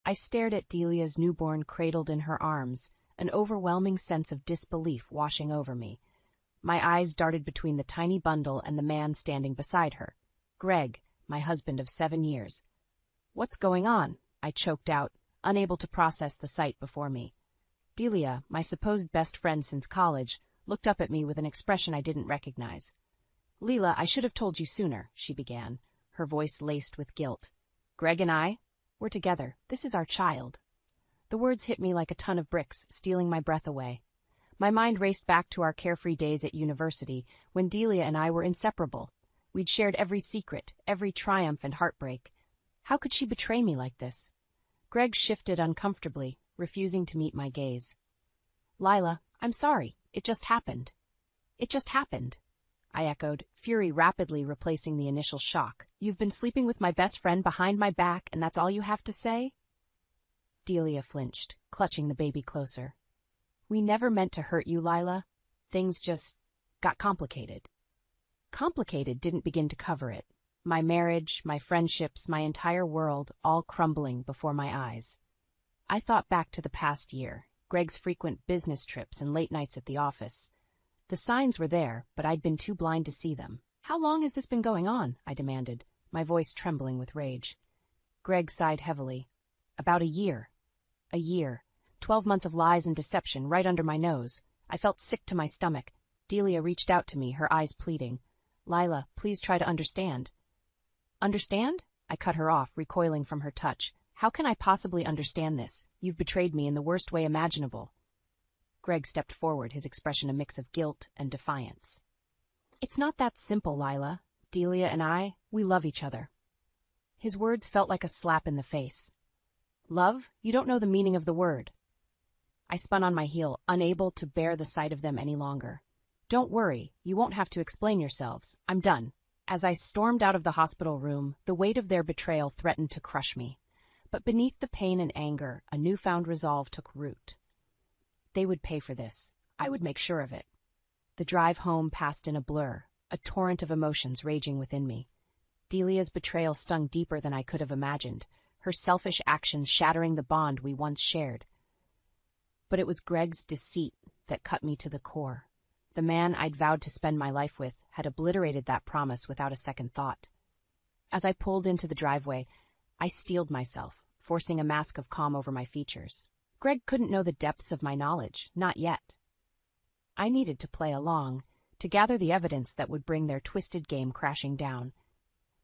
I stared at Delia's newborn cradled in her arms, an overwhelming sense of disbelief washing over me. My eyes darted between the tiny bundle and the man standing beside her. Greg, my husband of 7 years. "What's going on?" I choked out, unable to process the sight before me. Delia, my supposed best friend since college, looked up at me with an expression I didn't recognize. "Leela, I should have told you sooner," she began, her voice laced with guilt. "Greg and I, we're together. This is our child." The words hit me like a ton of bricks, stealing my breath away. My mind raced back to our carefree days at university, when Delia and I were inseparable. We'd shared every secret, every triumph and heartbreak. How could she betray me like this? Greg shifted uncomfortably, refusing to meet my gaze. "Lila, I'm sorry. It just happened." "It just happened," I echoed, fury rapidly replacing the initial shock. "You've been sleeping with my best friend behind my back, and that's all you have to say?" Delia flinched, clutching the baby closer. "We never meant to hurt you, Lila. Things just got complicated." Complicated didn't begin to cover it. My marriage, my friendships, my entire world, all crumbling before my eyes. I thought back to the past year, Greg's frequent business trips and late nights at the office. The signs were there, but I'd been too blind to see them. "How long has this been going on?" I demanded, my voice trembling with rage. Greg sighed heavily. "About a year. A year. 12 months of lies and deception right under my nose. I felt sick to my stomach. Delia reached out to me, her eyes pleading. "Lila, please try to understand." "Understand?" I cut her off, recoiling from her touch. "How can I possibly understand this? You've betrayed me in the worst way imaginable." Greg stepped forward, his expression a mix of guilt and defiance. "It's not that simple, Lila. Delia and I, we love each other." His words felt like a slap in the face. "Love? You don't know the meaning of the word." I spun on my heel, unable to bear the sight of them any longer. "Don't worry, you won't have to explain yourselves. I'm done." As I stormed out of the hospital room, the weight of their betrayal threatened to crush me. But beneath the pain and anger, a newfound resolve took root. They would pay for this. I would make sure of it. The drive home passed in a blur, a torrent of emotions raging within me. Delia's betrayal stung deeper than I could have imagined, her selfish actions shattering the bond we once shared. But it was Greg's deceit that cut me to the core. The man I'd vowed to spend my life with had obliterated that promise without a second thought. As I pulled into the driveway, I steeled myself, forcing a mask of calm over my features. Greg couldn't know the depths of my knowledge, not yet. I needed to play along, to gather the evidence that would bring their twisted game crashing down.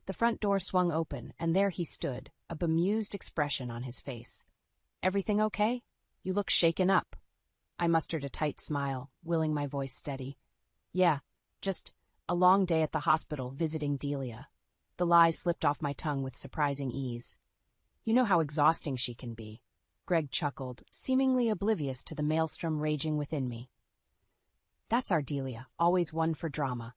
The front door swung open, and there he stood, a bemused expression on his face. "Everything okay? You look shaken up." I mustered a tight smile, willing my voice steady. "Yeah, just a long day at the hospital visiting Delia." The lies slipped off my tongue with surprising ease. "You know how exhausting she can be." Greg chuckled, seemingly oblivious to the maelstrom raging within me. "That's our Delia, always one for drama."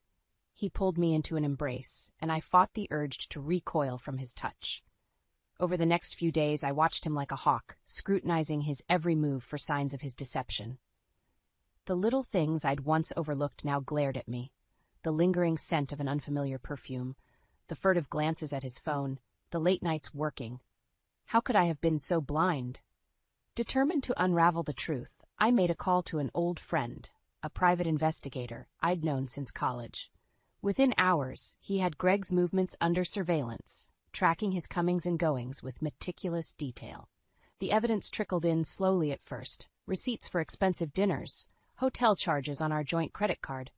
He pulled me into an embrace, and I fought the urge to recoil from his touch. Over the next few days, I watched him like a hawk, scrutinizing his every move for signs of his deception. The little things I'd once overlooked now glared at me. The lingering scent of an unfamiliar perfume, the furtive glances at his phone, the late nights working. How could I have been so blind? Determined to unravel the truth, I made a call to an old friend, a private investigator I'd known since college. Within hours, he had Greg's movements under surveillance, tracking his comings and goings with meticulous detail. The evidence trickled in slowly at first, receipts for expensive dinners, hotel charges on our joint credit card.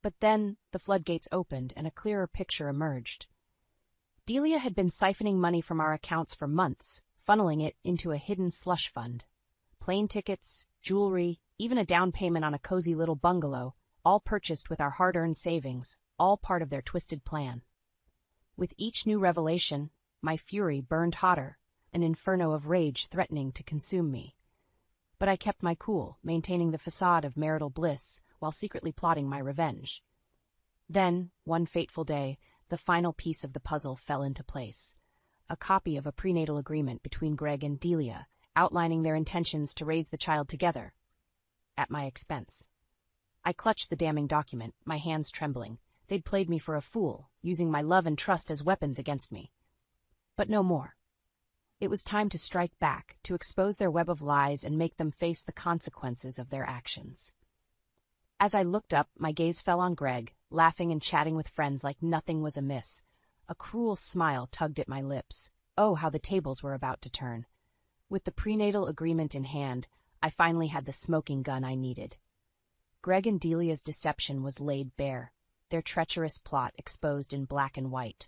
But then the floodgates opened and a clearer picture emerged. Delia had been siphoning money from our accounts for months, funneling it into a hidden slush fund. Plane tickets, jewelry, even a down payment on a cozy little bungalow, all purchased with our hard-earned savings, all part of their twisted plan. With each new revelation, my fury burned hotter, an inferno of rage threatening to consume me. But I kept my cool, maintaining the facade of marital bliss while secretly plotting my revenge. Then, one fateful day, the final piece of the puzzle fell into place. A copy of a prenatal agreement between Greg and Delia, outlining their intentions to raise the child together, at my expense. I clutched the damning document, my hands trembling. They'd played me for a fool, using my love and trust as weapons against me. But no more. It was time to strike back, to expose their web of lies and make them face the consequences of their actions. As I looked up, my gaze fell on Greg, laughing and chatting with friends like nothing was amiss. A cruel smile tugged at my lips. Oh, how the tables were about to turn. With the prenatal agreement in hand, I finally had the smoking gun I needed. Greg and Delia's deception was laid bare, their treacherous plot exposed in black and white.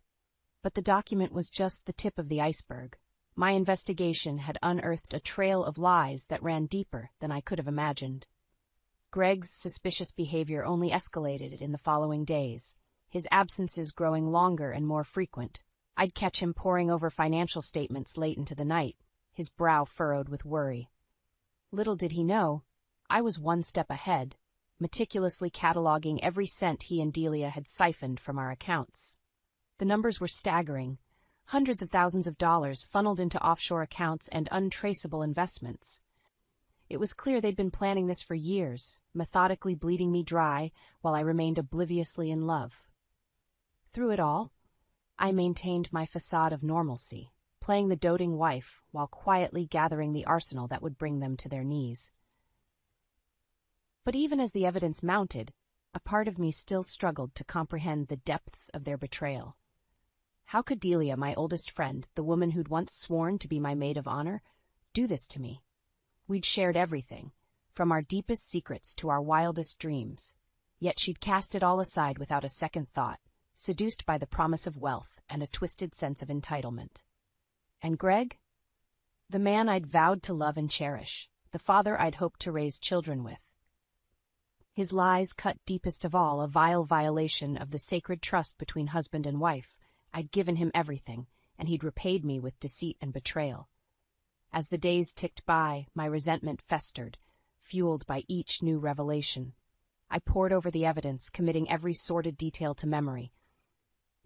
But the document was just the tip of the iceberg. My investigation had unearthed a trail of lies that ran deeper than I could have imagined. Greg's suspicious behavior only escalated in the following days, his absences growing longer and more frequent. I'd catch him poring over financial statements late into the night, his brow furrowed with worry. Little did he know, I was one step ahead, meticulously cataloging every cent he and Delia had siphoned from our accounts. The numbers were staggering. Hundreds of thousands of dollars funneled into offshore accounts and untraceable investments. It was clear they'd been planning this for years, methodically bleeding me dry while I remained obliviously in love. Through it all, I maintained my facade of normalcy, playing the doting wife while quietly gathering the arsenal that would bring them to their knees. But even as the evidence mounted, a part of me still struggled to comprehend the depths of their betrayal. How could Delia, my oldest friend, the woman who'd once sworn to be my maid of honor, do this to me? We'd shared everything, from our deepest secrets to our wildest dreams. Yet she'd cast it all aside without a second thought, seduced by the promise of wealth and a twisted sense of entitlement. And Greg? The man I'd vowed to love and cherish, the father I'd hoped to raise children with. His lies cut deepest of all, a vile violation of the sacred trust between husband and wife. I'd given him everything, and he'd repaid me with deceit and betrayal. As the days ticked by, my resentment festered, fueled by each new revelation. I pored over the evidence, committing every sordid detail to memory.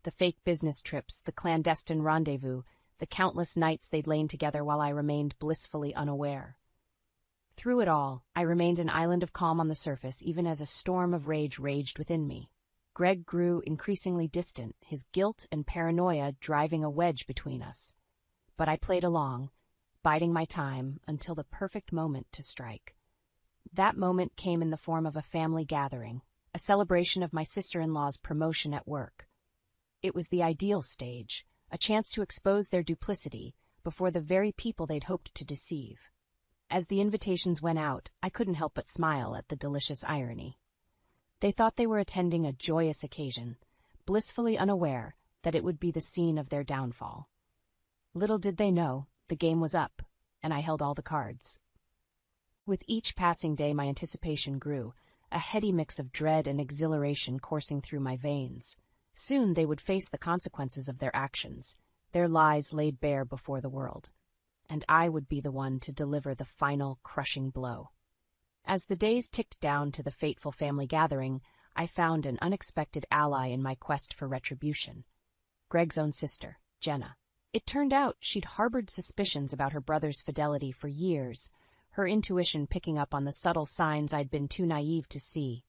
The fake business trips, the clandestine rendezvous, the countless nights they'd lain together while I remained blissfully unaware. Through it all, I remained an island of calm on the surface, even as a storm of rage raged within me. Greg grew increasingly distant, his guilt and paranoia driving a wedge between us. But I played along, biding my time until the perfect moment to strike. That moment came in the form of a family gathering, a celebration of my sister-in-law's promotion at work. It was the ideal stage, a chance to expose their duplicity before the very people they'd hoped to deceive. As the invitations went out, I couldn't help but smile at the delicious irony. They thought they were attending a joyous occasion, blissfully unaware that it would be the scene of their downfall. Little did they know, the game was up, and I held all the cards. With each passing day, my anticipation grew, a heady mix of dread and exhilaration coursing through my veins. Soon they would face the consequences of their actions, their lies laid bare before the world, and I would be the one to deliver the final, crushing blow. As the days ticked down to the fateful family gathering, I found an unexpected ally in my quest for retribution. Greg's own sister, Jenna. It turned out she'd harbored suspicions about her brother's fidelity for years, her intuition picking up on the subtle signs I'd been too naive to see.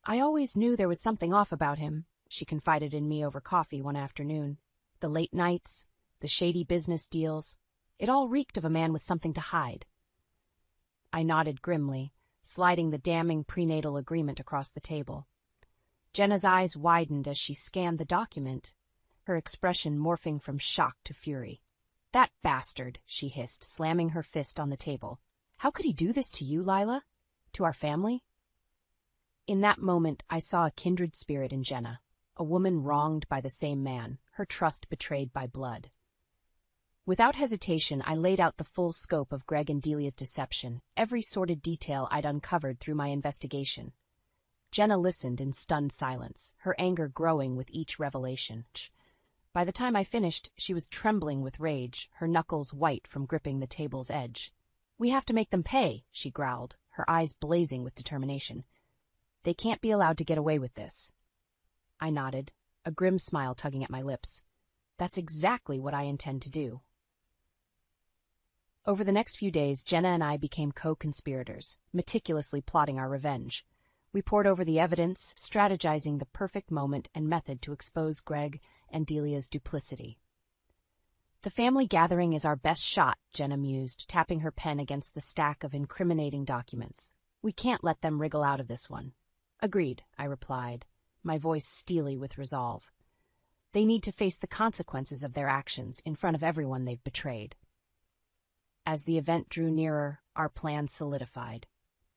"I always knew there was something off about him," she confided in me over coffee one afternoon. "The late nights, the shady business deals, it all reeked of a man with something to hide." I nodded grimly, sliding the damning prenatal agreement across the table. Jenna's eyes widened as she scanned the document, her expression morphing from shock to fury. "That bastard," she hissed, slamming her fist on the table. "How could he do this to you, Lila? To our family?" In that moment, I saw a kindred spirit in Jenna, a woman wronged by the same man, her trust betrayed by blood. Without hesitation, I laid out the full scope of Greg and Delia's deception, every sordid detail I'd uncovered through my investigation. Jenna listened in stunned silence, her anger growing with each revelation. By the time I finished, she was trembling with rage, her knuckles white from gripping the table's edge. "We have to make them pay," she growled, her eyes blazing with determination. "They can't be allowed to get away with this." I nodded, a grim smile tugging at my lips. "That's exactly what I intend to do." Over the next few days, Jenna and I became co-conspirators, meticulously plotting our revenge. We pored over the evidence, strategizing the perfect moment and method to expose Greg and Delia's duplicity. The family gathering is our best shot, Jenna mused, tapping her pen against the stack of incriminating documents. We can't let them wriggle out of this one. Agreed, I replied, my voice steely with resolve. They need to face the consequences of their actions in front of everyone they've betrayed. As the event drew nearer, our plan solidified.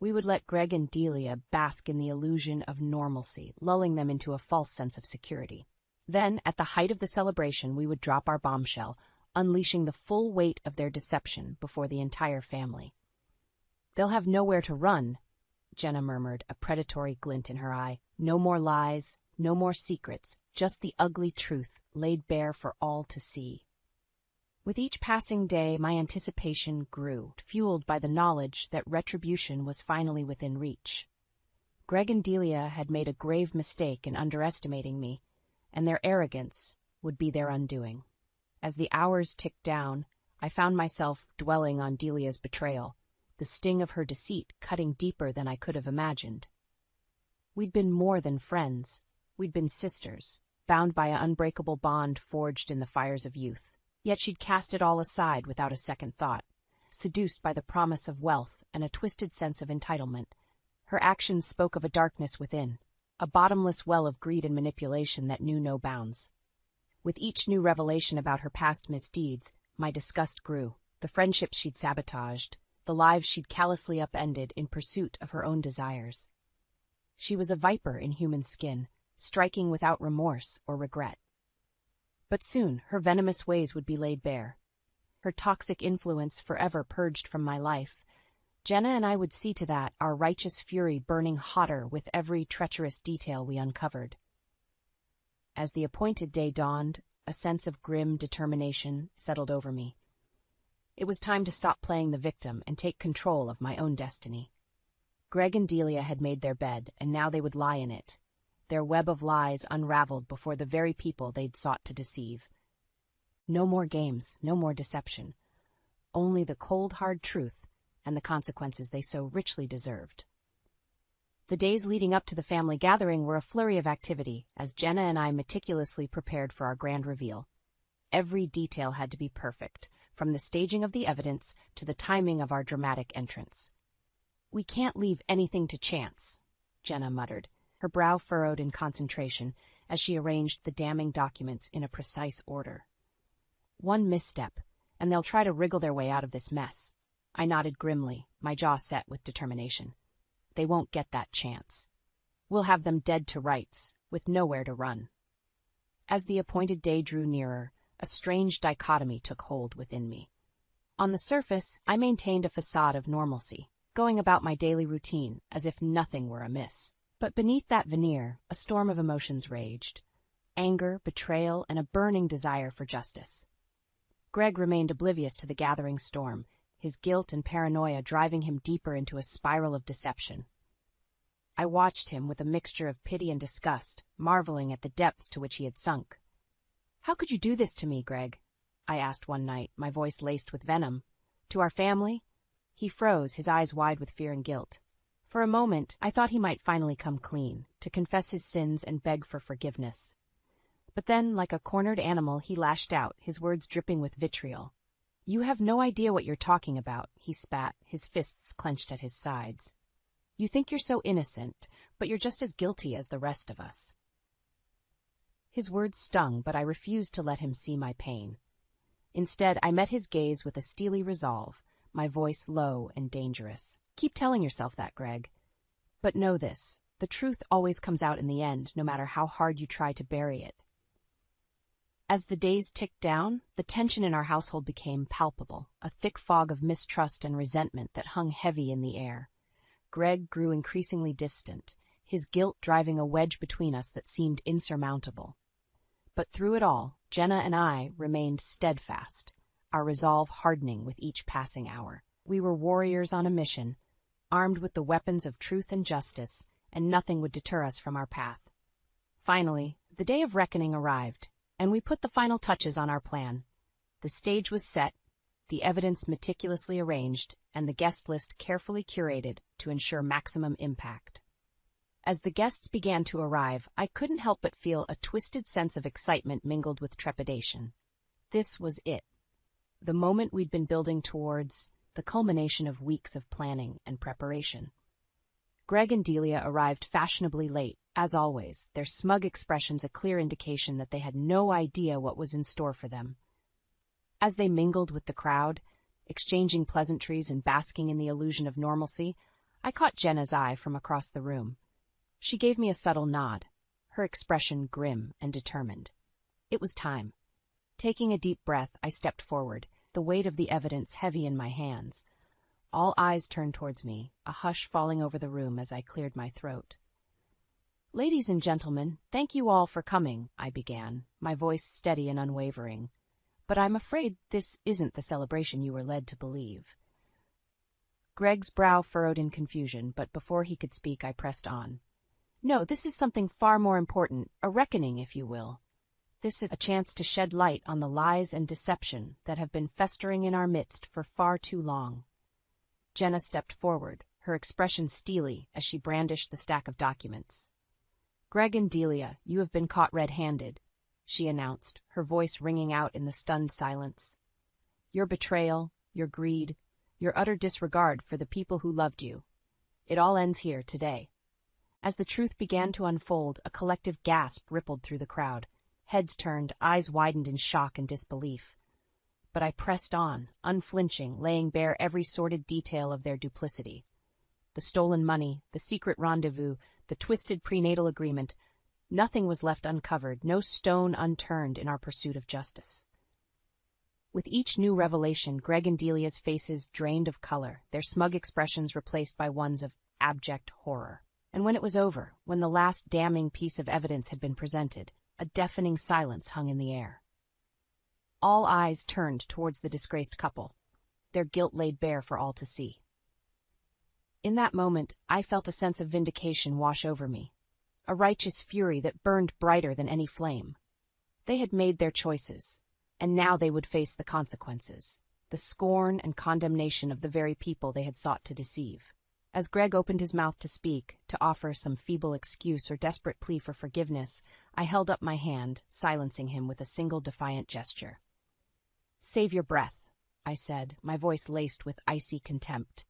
We would let Greg and Delia bask in the illusion of normalcy, lulling them into a false sense of security. Then, at the height of the celebration, we would drop our bombshell, unleashing the full weight of their deception before the entire family. They'll have nowhere to run, Jenna murmured, a predatory glint in her eye. No more lies, no more secrets, just the ugly truth laid bare for all to see. With each passing day, my anticipation grew, fueled by the knowledge that retribution was finally within reach. Greg and Delia had made a grave mistake in underestimating me, and their arrogance would be their undoing. As the hours ticked down, I found myself dwelling on Delia's betrayal, the sting of her deceit cutting deeper than I could have imagined. We'd been more than friends. We'd been sisters, bound by an unbreakable bond forged in the fires of youth. Yet she'd cast it all aside without a second thought, seduced by the promise of wealth and a twisted sense of entitlement. Her actions spoke of a darkness within, a bottomless well of greed and manipulation that knew no bounds. With each new revelation about her past misdeeds, my disgust grew. The friendships she'd sabotaged, the lives she'd callously upended in pursuit of her own desires. She was a viper in human skin, striking without remorse or regret. But soon her venomous ways would be laid bare, her toxic influence forever purged from my life. Jenna and I would see to that, our righteous fury burning hotter with every treacherous detail we uncovered. As the appointed day dawned, a sense of grim determination settled over me. It was time to stop playing the victim and take control of my own destiny. Greg and Delia had made their bed, and now they would lie in it, their web of lies unraveled before the very people they'd sought to deceive. No more games, no more deception. Only the cold, hard truth and the consequences they so richly deserved. The days leading up to the family gathering were a flurry of activity as Jenna and I meticulously prepared for our grand reveal. Every detail had to be perfect, from the staging of the evidence to the timing of our dramatic entrance. We can't leave anything to chance, Jenna muttered, her brow furrowed in concentration as she arranged the damning documents in a precise order. One misstep, and they'll try to wriggle their way out of this mess. I nodded grimly, my jaw set with determination. They won't get that chance. We'll have them dead to rights, with nowhere to run. As the appointed day drew nearer, a strange dichotomy took hold within me. On the surface, I maintained a facade of normalcy, going about my daily routine as if nothing were amiss. But beneath that veneer, a storm of emotions raged. Anger, betrayal, and a burning desire for justice. Greg remained oblivious to the gathering storm, his guilt and paranoia driving him deeper into a spiral of deception. I watched him with a mixture of pity and disgust, marveling at the depths to which he had sunk. "How could you do this to me, Greg?" I asked one night, my voice laced with venom. "To our family?" He froze, his eyes wide with fear and guilt. For a moment, I thought he might finally come clean, to confess his sins and beg for forgiveness. But then, like a cornered animal, he lashed out, his words dripping with vitriol. "You have no idea what you're talking about," he spat, his fists clenched at his sides. "You think you're so innocent, but you're just as guilty as the rest of us." His words stung, but I refused to let him see my pain. Instead, I met his gaze with a steely resolve, my voice low and dangerous. "Keep telling yourself that, Greg. But know this, the truth always comes out in the end, no matter how hard you try to bury it." As the days ticked down, the tension in our household became palpable, a thick fog of mistrust and resentment that hung heavy in the air. Greg grew increasingly distant, his guilt driving a wedge between us that seemed insurmountable. But through it all, Jenna and I remained steadfast, our resolve hardening with each passing hour. We were warriors on a mission, armed with the weapons of truth and justice, and nothing would deter us from our path. Finally, the day of reckoning arrived, and we put the final touches on our plan. The stage was set, the evidence meticulously arranged, and the guest list carefully curated to ensure maximum impact. As the guests began to arrive, I couldn't help but feel a twisted sense of excitement mingled with trepidation. This was it, the moment we'd been building towards, the culmination of weeks of planning and preparation. Greg and Delia arrived fashionably late, as always, their smug expressions a clear indication that they had no idea what was in store for them. As they mingled with the crowd, exchanging pleasantries and basking in the illusion of normalcy, I caught Jenna's eye from across the room. She gave me a subtle nod, her expression grim and determined. It was time. Taking a deep breath, I stepped forward, the weight of the evidence heavy in my hands. All eyes turned towards me, a hush falling over the room as I cleared my throat. "Ladies and gentlemen, thank you all for coming," I began, my voice steady and unwavering. "But I'm afraid this isn't the celebration you were led to believe." Greg's brow furrowed in confusion, but before he could speak, I pressed on. "No, this is something far more important, a reckoning, if you will. This is a chance to shed light on the lies and deception that have been festering in our midst for far too long." Jenna stepped forward, her expression steely as she brandished the stack of documents. "Greg and Delia, you have been caught red-handed," she announced, her voice ringing out in the stunned silence. "Your betrayal, your greed, your utter disregard for the people who loved you. It all ends here today." As the truth began to unfold, a collective gasp rippled through the crowd. Heads turned, eyes widened in shock and disbelief. But I pressed on, unflinching, laying bare every sordid detail of their duplicity. The stolen money, the secret rendezvous, the twisted prenatal agreement. Nothing was left uncovered, no stone unturned in our pursuit of justice. With each new revelation, Greg and Delia's faces drained of color, their smug expressions replaced by ones of abject horror. And when it was over, when the last damning piece of evidence had been presented, a deafening silence hung in the air. All eyes turned towards the disgraced couple, their guilt laid bare for all to see. In that moment, I felt a sense of vindication wash over me, a righteous fury that burned brighter than any flame. They had made their choices, and now they would face the consequences, the scorn and condemnation of the very people they had sought to deceive. As Greg opened his mouth to speak, to offer some feeble excuse or desperate plea for forgiveness, I held up my hand, silencing him with a single defiant gesture. "Save your breath," I said, my voice laced with icy contempt.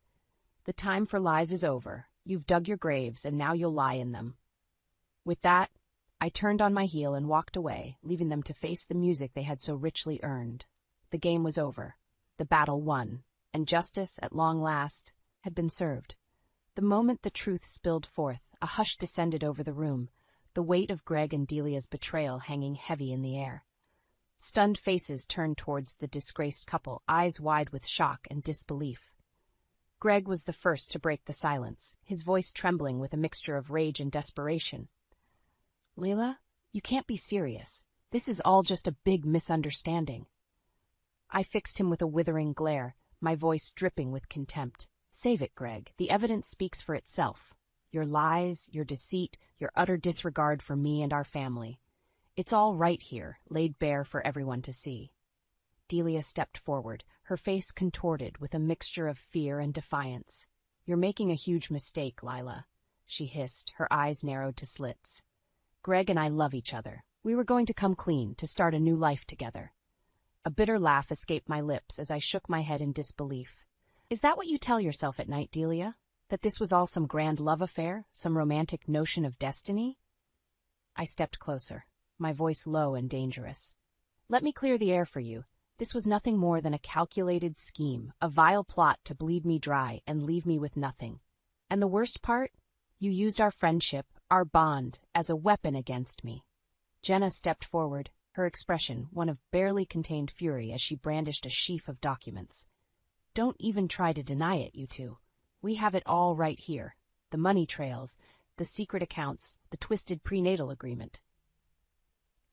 "The time for lies is over. You've dug your graves, and now you'll lie in them." With that, I turned on my heel and walked away, leaving them to face the music they had so richly earned. The game was over, the battle won, and justice, at long last, had been served. The moment the truth spilled forth, a hush descended over the room, the weight of Greg and Delia's betrayal hanging heavy in the air. Stunned faces turned towards the disgraced couple, eyes wide with shock and disbelief. Greg was the first to break the silence, his voice trembling with a mixture of rage and desperation. "Leila, you can't be serious. This is all just a big misunderstanding." I fixed him with a withering glare, my voice dripping with contempt. "Save it, Greg. The evidence speaks for itself. Your lies, your deceit, your utter disregard for me and our family. It's all right here, laid bare for everyone to see." Delia stepped forward, her face contorted with a mixture of fear and defiance. "You're making a huge mistake, Lila," she hissed, her eyes narrowed to slits. "Greg and I love each other. We were going to come clean, to start a new life together." A bitter laugh escaped my lips as I shook my head in disbelief. "Is that what you tell yourself at night, Delia? That this was all some grand love affair, some romantic notion of destiny?" I stepped closer, my voice low and dangerous. "Let me clear the air for you. This was nothing more than a calculated scheme, a vile plot to bleed me dry and leave me with nothing. And the worst part? You used our friendship, our bond, as a weapon against me." Jenna stepped forward, her expression one of barely contained fury as she brandished a sheaf of documents. "Don't even try to deny it, you two. We have it all right here. The money trails, the secret accounts, the twisted prenatal agreement."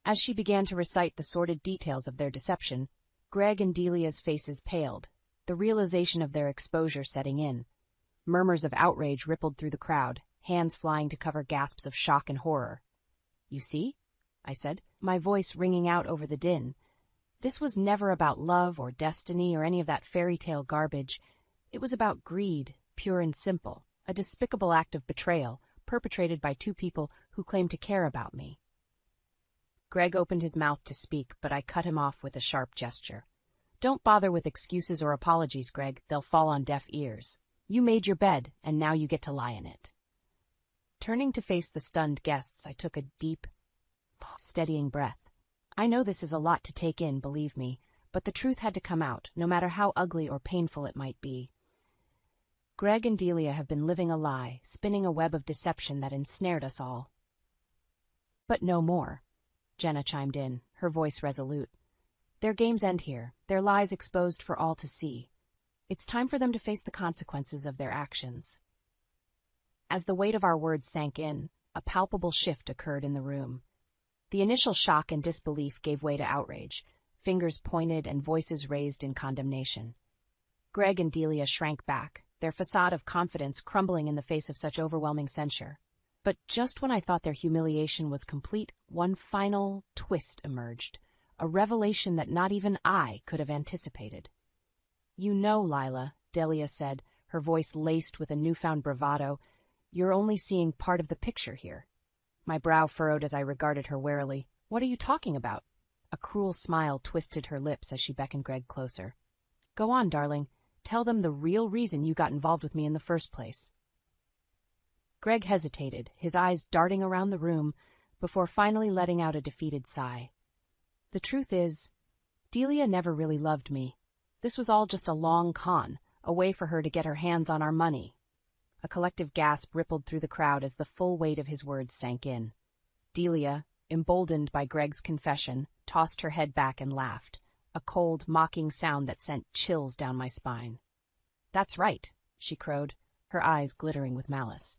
As she began to recite the sordid details of their deception, Greg and Delia's faces paled, the realization of their exposure setting in. Murmurs of outrage rippled through the crowd, hands flying to cover gasps of shock and horror. "You see?" I said, my voice ringing out over the din. "This was never about love or destiny or any of that fairy tale garbage. It was about greed, pure and simple, a despicable act of betrayal perpetrated by two people who claimed to care about me." Greg opened his mouth to speak, but I cut him off with a sharp gesture. Don't bother with excuses or apologies, Greg. They'll fall on deaf ears. You made your bed, and now you get to lie in it. Turning to face the stunned guests, I took a deep, steadying breath. I know this is a lot to take in, believe me, but the truth had to come out, no matter how ugly or painful it might be. Greg and Delia have been living a lie, spinning a web of deception that ensnared us all. But no more, Jenna chimed in, her voice resolute. Their games end here, their lies exposed for all to see. It's time for them to face the consequences of their actions. As the weight of our words sank in, a palpable shift occurred in the room. The initial shock and disbelief gave way to outrage, fingers pointed and voices raised in condemnation. Greg and Delia shrank back, their facade of confidence crumbling in the face of such overwhelming censure. But just when I thought their humiliation was complete, one final twist emerged, a revelation that not even I could have anticipated. You know, Lila, Delia said, her voice laced with a newfound bravado, you're only seeing part of the picture here. My brow furrowed as I regarded her warily. What are you talking about? A cruel smile twisted her lips as she beckoned Greg closer. Go on, darling. Tell them the real reason you got involved with me in the first place. Greg hesitated, his eyes darting around the room, before finally letting out a defeated sigh. The truth is, Delia never really loved me. This was all just a long con, a way for her to get her hands on our money. A collective gasp rippled through the crowd as the full weight of his words sank in. Delia, emboldened by Greg's confession, tossed her head back and laughed, a cold, mocking sound that sent chills down my spine. That's right, she crowed, her eyes glittering with malice.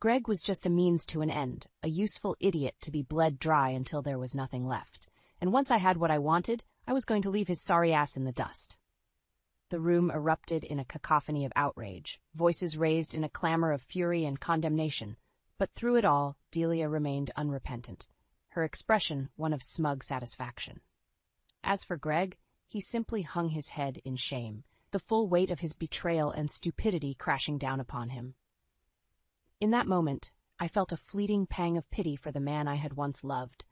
Greg was just a means to an end, a useful idiot to be bled dry until there was nothing left. And once I had what I wanted, I was going to leave his sorry ass in the dust. The room erupted in a cacophony of outrage, voices raised in a clamor of fury and condemnation. But through it all, Delia remained unrepentant, her expression one of smug satisfaction. As for Greg, he simply hung his head in shame, the full weight of his betrayal and stupidity crashing down upon him. In that moment, I felt a fleeting pang of pity for the man I had once loved,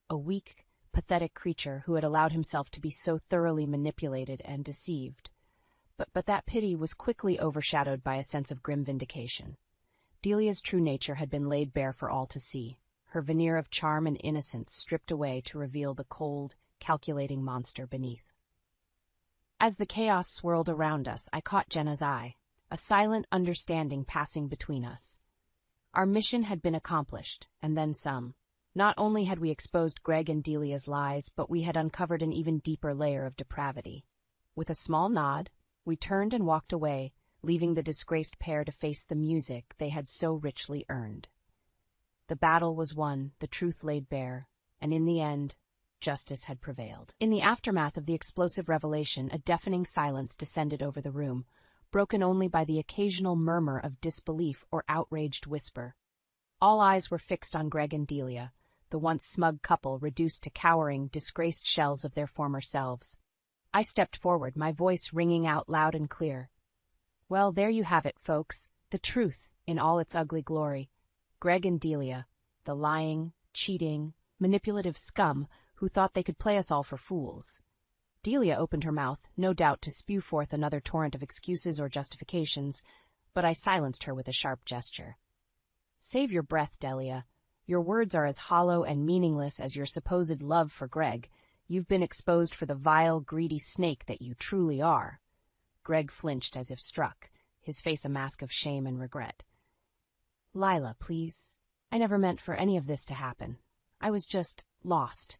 a weak, pathetic creature who had allowed himself to be so thoroughly manipulated and deceived. But that pity was quickly overshadowed by a sense of grim vindication. Delia's true nature had been laid bare for all to see, her veneer of charm and innocence stripped away to reveal the cold, calculating monster beneath. As the chaos swirled around us, I caught Jenna's eye, a silent understanding passing between us. Our mission had been accomplished, and then some. Not only had we exposed Greg and Delia's lies, but we had uncovered an even deeper layer of depravity. With a small nod, we turned and walked away, leaving the disgraced pair to face the music they had so richly earned. The battle was won, the truth laid bare, and in the end, justice had prevailed. In the aftermath of the explosive revelation, a deafening silence descended over the room, broken only by the occasional murmur of disbelief or outraged whisper. All eyes were fixed on Greg and Delia, the once smug couple reduced to cowering, disgraced shells of their former selves. I stepped forward, my voice ringing out loud and clear. Well, there you have it, folks, the truth in all its ugly glory. Greg and Delia, the lying, cheating, manipulative scum who thought they could play us all for fools. Delia opened her mouth, no doubt to spew forth another torrent of excuses or justifications, but I silenced her with a sharp gesture. Save your breath, Delia. Your words are as hollow and meaningless as your supposed love for Greg. You've been exposed for the vile, greedy snake that you truly are. Greg flinched as if struck, his face a mask of shame and regret. Lila, please. I never meant for any of this to happen. I was just lost.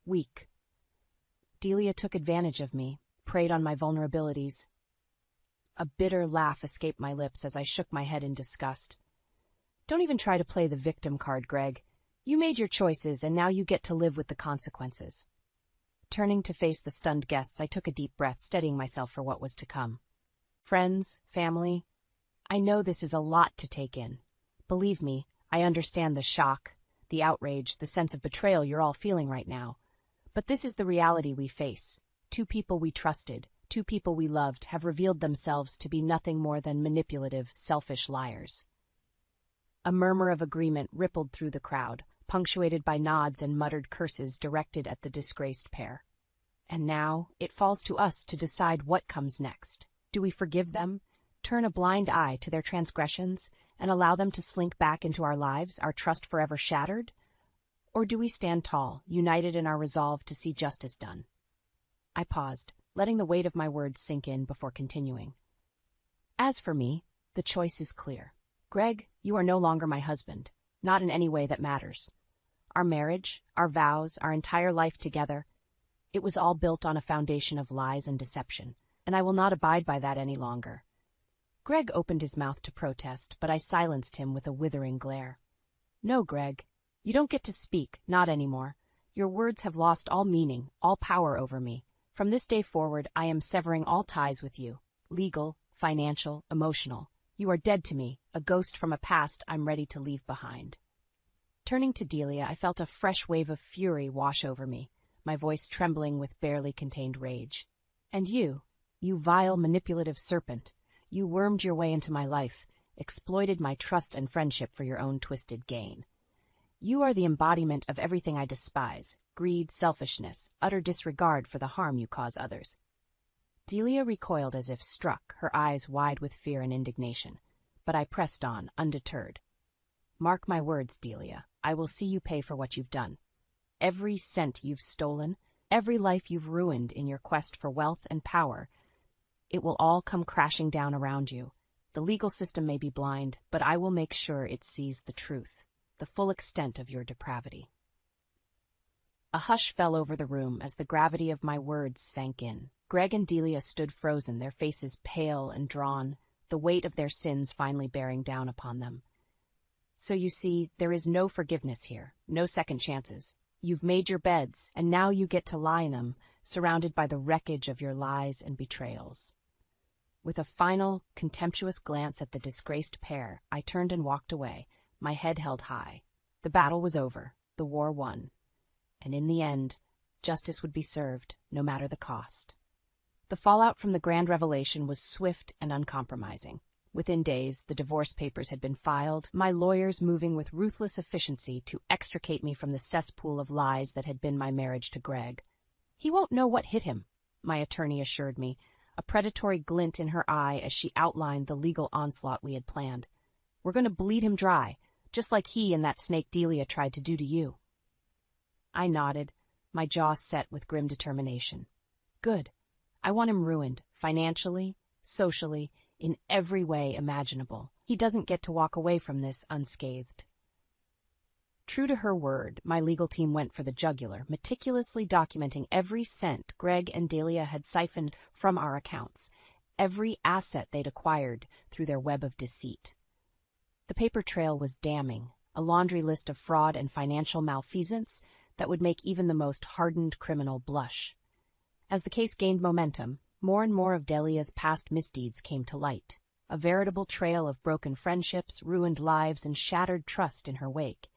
Weak. Delia took advantage of me, preyed on my vulnerabilities. A bitter laugh escaped my lips as I shook my head in disgust. Don't even try to play the victim card, Greg. You made your choices, and now you get to live with the consequences. Turning to face the stunned guests, I took a deep breath, steadying myself for what was to come. Friends, family, I know this is a lot to take in. Believe me, I understand the shock, the outrage, the sense of betrayal you're all feeling right now. But this is the reality we face. Two people we trusted, two people we loved, have revealed themselves to be nothing more than manipulative, selfish liars. A murmur of agreement rippled through the crowd, punctuated by nods and muttered curses directed at the disgraced pair. And now it falls to us to decide what comes next. Do we forgive them, turn a blind eye to their transgressions, and allow them to slink back into our lives, our trust forever shattered? Or do we stand tall, united in our resolve to see justice done? I paused, letting the weight of my words sink in before continuing. As for me, the choice is clear. Greg, you are no longer my husband, not in any way that matters. Our marriage, our vows, our entire life together, it was all built on a foundation of lies and deception, and I will not abide by that any longer. Greg opened his mouth to protest, but I silenced him with a withering glare. No, Greg, you don't get to speak, not anymore. Your words have lost all meaning, all power over me. From this day forward, I am severing all ties with you, legal, financial, emotional. You are dead to me, a ghost from a past I'm ready to leave behind. Turning to Delia, I felt a fresh wave of fury wash over me, my voice trembling with barely contained rage. And you vile manipulative serpent, you wormed your way into my life, exploited my trust and friendship for your own twisted gain. You are the embodiment of everything I despise: greed, selfishness, utter disregard for the harm you cause others. Delia recoiled as if struck, her eyes wide with fear and indignation, but I pressed on, undeterred. Mark my words, Delia, I will see you pay for what you've done. Every cent you've stolen, every life you've ruined in your quest for wealth and power, it will all come crashing down around you. The legal system may be blind, but I will make sure it sees the truth, the full extent of your depravity. A hush fell over the room as the gravity of my words sank in. Greg and Delia stood frozen, their faces pale and drawn, the weight of their sins finally bearing down upon them. So you see, there is no forgiveness here, no second chances. You've made your beds, and now you get to lie in them, surrounded by the wreckage of your lies and betrayals. With a final, contemptuous glance at the disgraced pair, I turned and walked away, my head held high. The battle was over, the war won, and in the end, justice would be served, no matter the cost. The fallout from the grand revelation was swift and uncompromising. Within days, the divorce papers had been filed, my lawyers moving with ruthless efficiency to extricate me from the cesspool of lies that had been my marriage to Greg. He won't know what hit him, my attorney assured me, a predatory glint in her eye as she outlined the legal onslaught we had planned. We're going to bleed him dry, just like he and that snake Delia tried to do to you. I nodded, my jaw set with grim determination. Good. I want him ruined, financially, socially, in every way imaginable. He doesn't get to walk away from this unscathed. True to her word, my legal team went for the jugular, meticulously documenting every cent Greg and Delia had siphoned from our accounts, every asset they'd acquired through their web of deceit. The paper trail was damning, a laundry list of fraud and financial malfeasance that would make even the most hardened criminal blush. As the case gained momentum, more and more of Delia's past misdeeds came to light, a veritable trail of broken friendships, ruined lives, and shattered trust in her wake.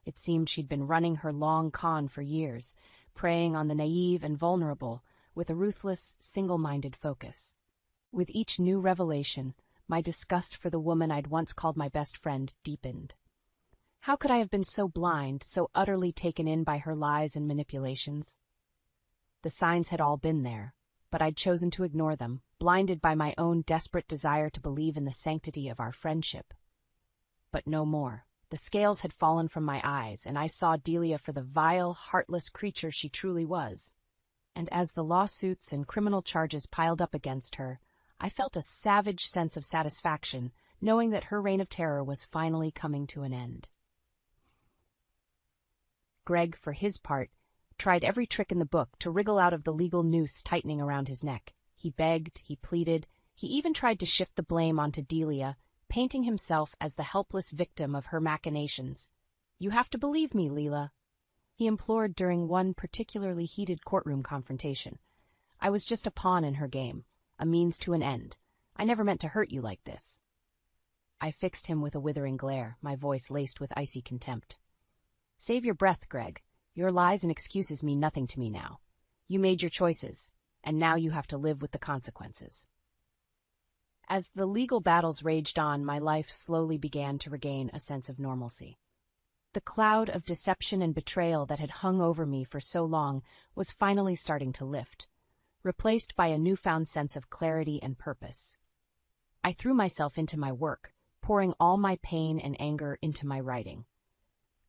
It seemed she'd been running her long con for years, preying on the naive and vulnerable with a ruthless, single-minded focus. With each new revelation, my disgust for the woman I'd once called my best friend deepened. How could I have been so blind, so utterly taken in by her lies and manipulations? The signs had all been there, but I'd chosen to ignore them, blinded by my own desperate desire to believe in the sanctity of our friendship. But no more. The scales had fallen from my eyes, and I saw Delia for the vile, heartless creature she truly was. And as the lawsuits and criminal charges piled up against her, I felt a savage sense of satisfaction, knowing that her reign of terror was finally coming to an end. Greg, for his part, tried every trick in the book to wriggle out of the legal noose tightening around his neck. He begged, he pleaded, he even tried to shift the blame onto Delia, painting himself as the helpless victim of her machinations. "You have to believe me, Leela," he implored during one particularly heated courtroom confrontation. "I was just a pawn in her game, a means to an end. I never meant to hurt you like this." I fixed him with a withering glare, my voice laced with icy contempt. "Save your breath, Greg. Your lies and excuses mean nothing to me now. You made your choices, and now you have to live with the consequences." As the legal battles raged on, my life slowly began to regain a sense of normalcy. The cloud of deception and betrayal that had hung over me for so long was finally starting to lift, replaced by a newfound sense of clarity and purpose. I threw myself into my work, pouring all my pain and anger into my writing.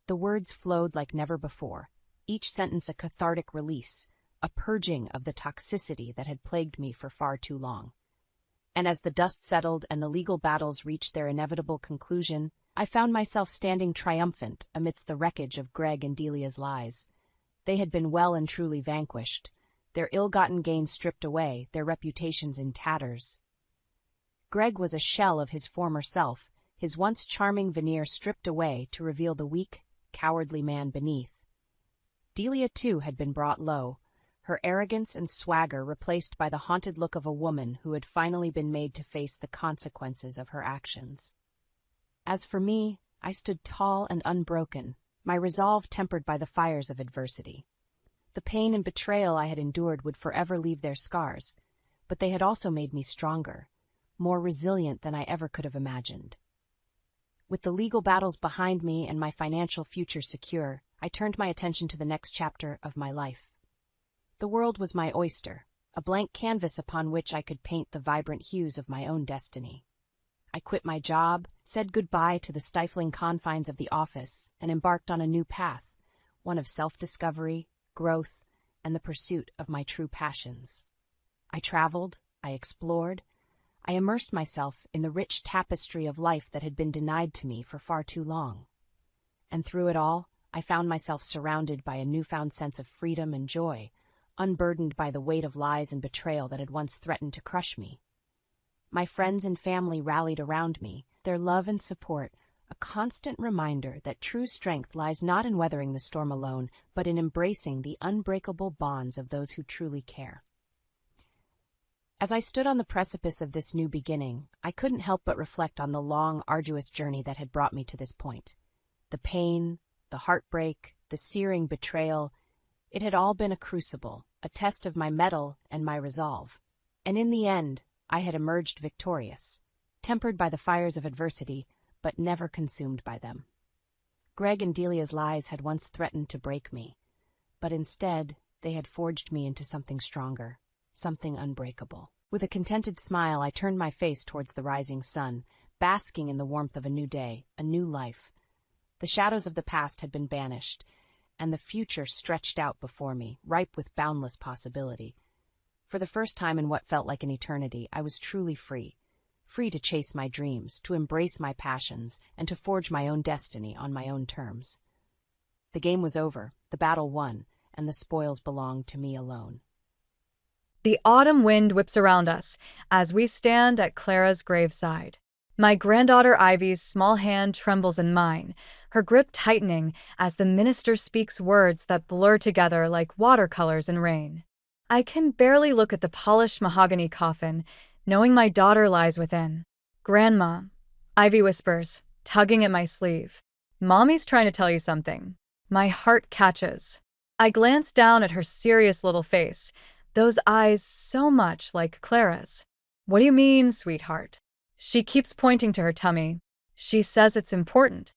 The words flowed like never before, each sentence a cathartic release, a purging of the toxicity that had plagued me for far too long. And as the dust settled and the legal battles reached their inevitable conclusion, I found myself standing triumphant amidst the wreckage of Greg and Delia's lies. They had been well and truly vanquished, their ill-gotten gains stripped away, their reputations in tatters. Greg was a shell of his former self, his once charming veneer stripped away to reveal the weak, cowardly man beneath. Delia, too, had been brought low, her arrogance and swagger replaced by the haunted look of a woman who had finally been made to face the consequences of her actions. As for me, I stood tall and unbroken, my resolve tempered by the fires of adversity. The pain and betrayal I had endured would forever leave their scars, but they had also made me stronger, more resilient than I ever could have imagined. With the legal battles behind me and my financial future secure, I turned my attention to the next chapter of my life. The world was my oyster, a blank canvas upon which I could paint the vibrant hues of my own destiny. I quit my job, said goodbye to the stifling confines of the office, and embarked on a new path, one of self-discovery, growth, and the pursuit of my true passions. I traveled, I explored, I immersed myself in the rich tapestry of life that had been denied to me for far too long. And through it all, I found myself surrounded by a newfound sense of freedom and joy, unburdened by the weight of lies and betrayal that had once threatened to crush me. My friends and family rallied around me, their love and support, a constant reminder that true strength lies not in weathering the storm alone, but in embracing the unbreakable bonds of those who truly care. As I stood on the precipice of this new beginning, I couldn't help but reflect on the long, arduous journey that had brought me to this point. The pain, the heartbreak, the searing betrayal, it had all been a crucible, a test of my mettle and my resolve. And in the end, I had emerged victorious, tempered by the fires of adversity, but never consumed by them. Greg and Delia's lies had once threatened to break me, but instead they had forged me into something stronger, something unbreakable. With a contented smile, I turned my face towards the rising sun, basking in the warmth of a new day, a new life. The shadows of the past had been banished, and the future stretched out before me, ripe with boundless possibility. For the first time in what felt like an eternity, I was truly free. Free to chase my dreams, to embrace my passions, and to forge my own destiny on my own terms. The game was over, the battle won, and the spoils belonged to me alone. The autumn wind whips around us as we stand at Clara's graveside. My granddaughter Ivy's small hand trembles in mine, her grip tightening as the minister speaks words that blur together like watercolors in rain. I can barely look at the polished mahogany coffin, knowing my daughter lies within. "Grandma," Ivy whispers, tugging at my sleeve. "Mommy's trying to tell you something." My heart catches. I glance down at her serious little face, those eyes so much like Clara's. "What do you mean, sweetheart?" She keeps pointing to her tummy. She says it's important.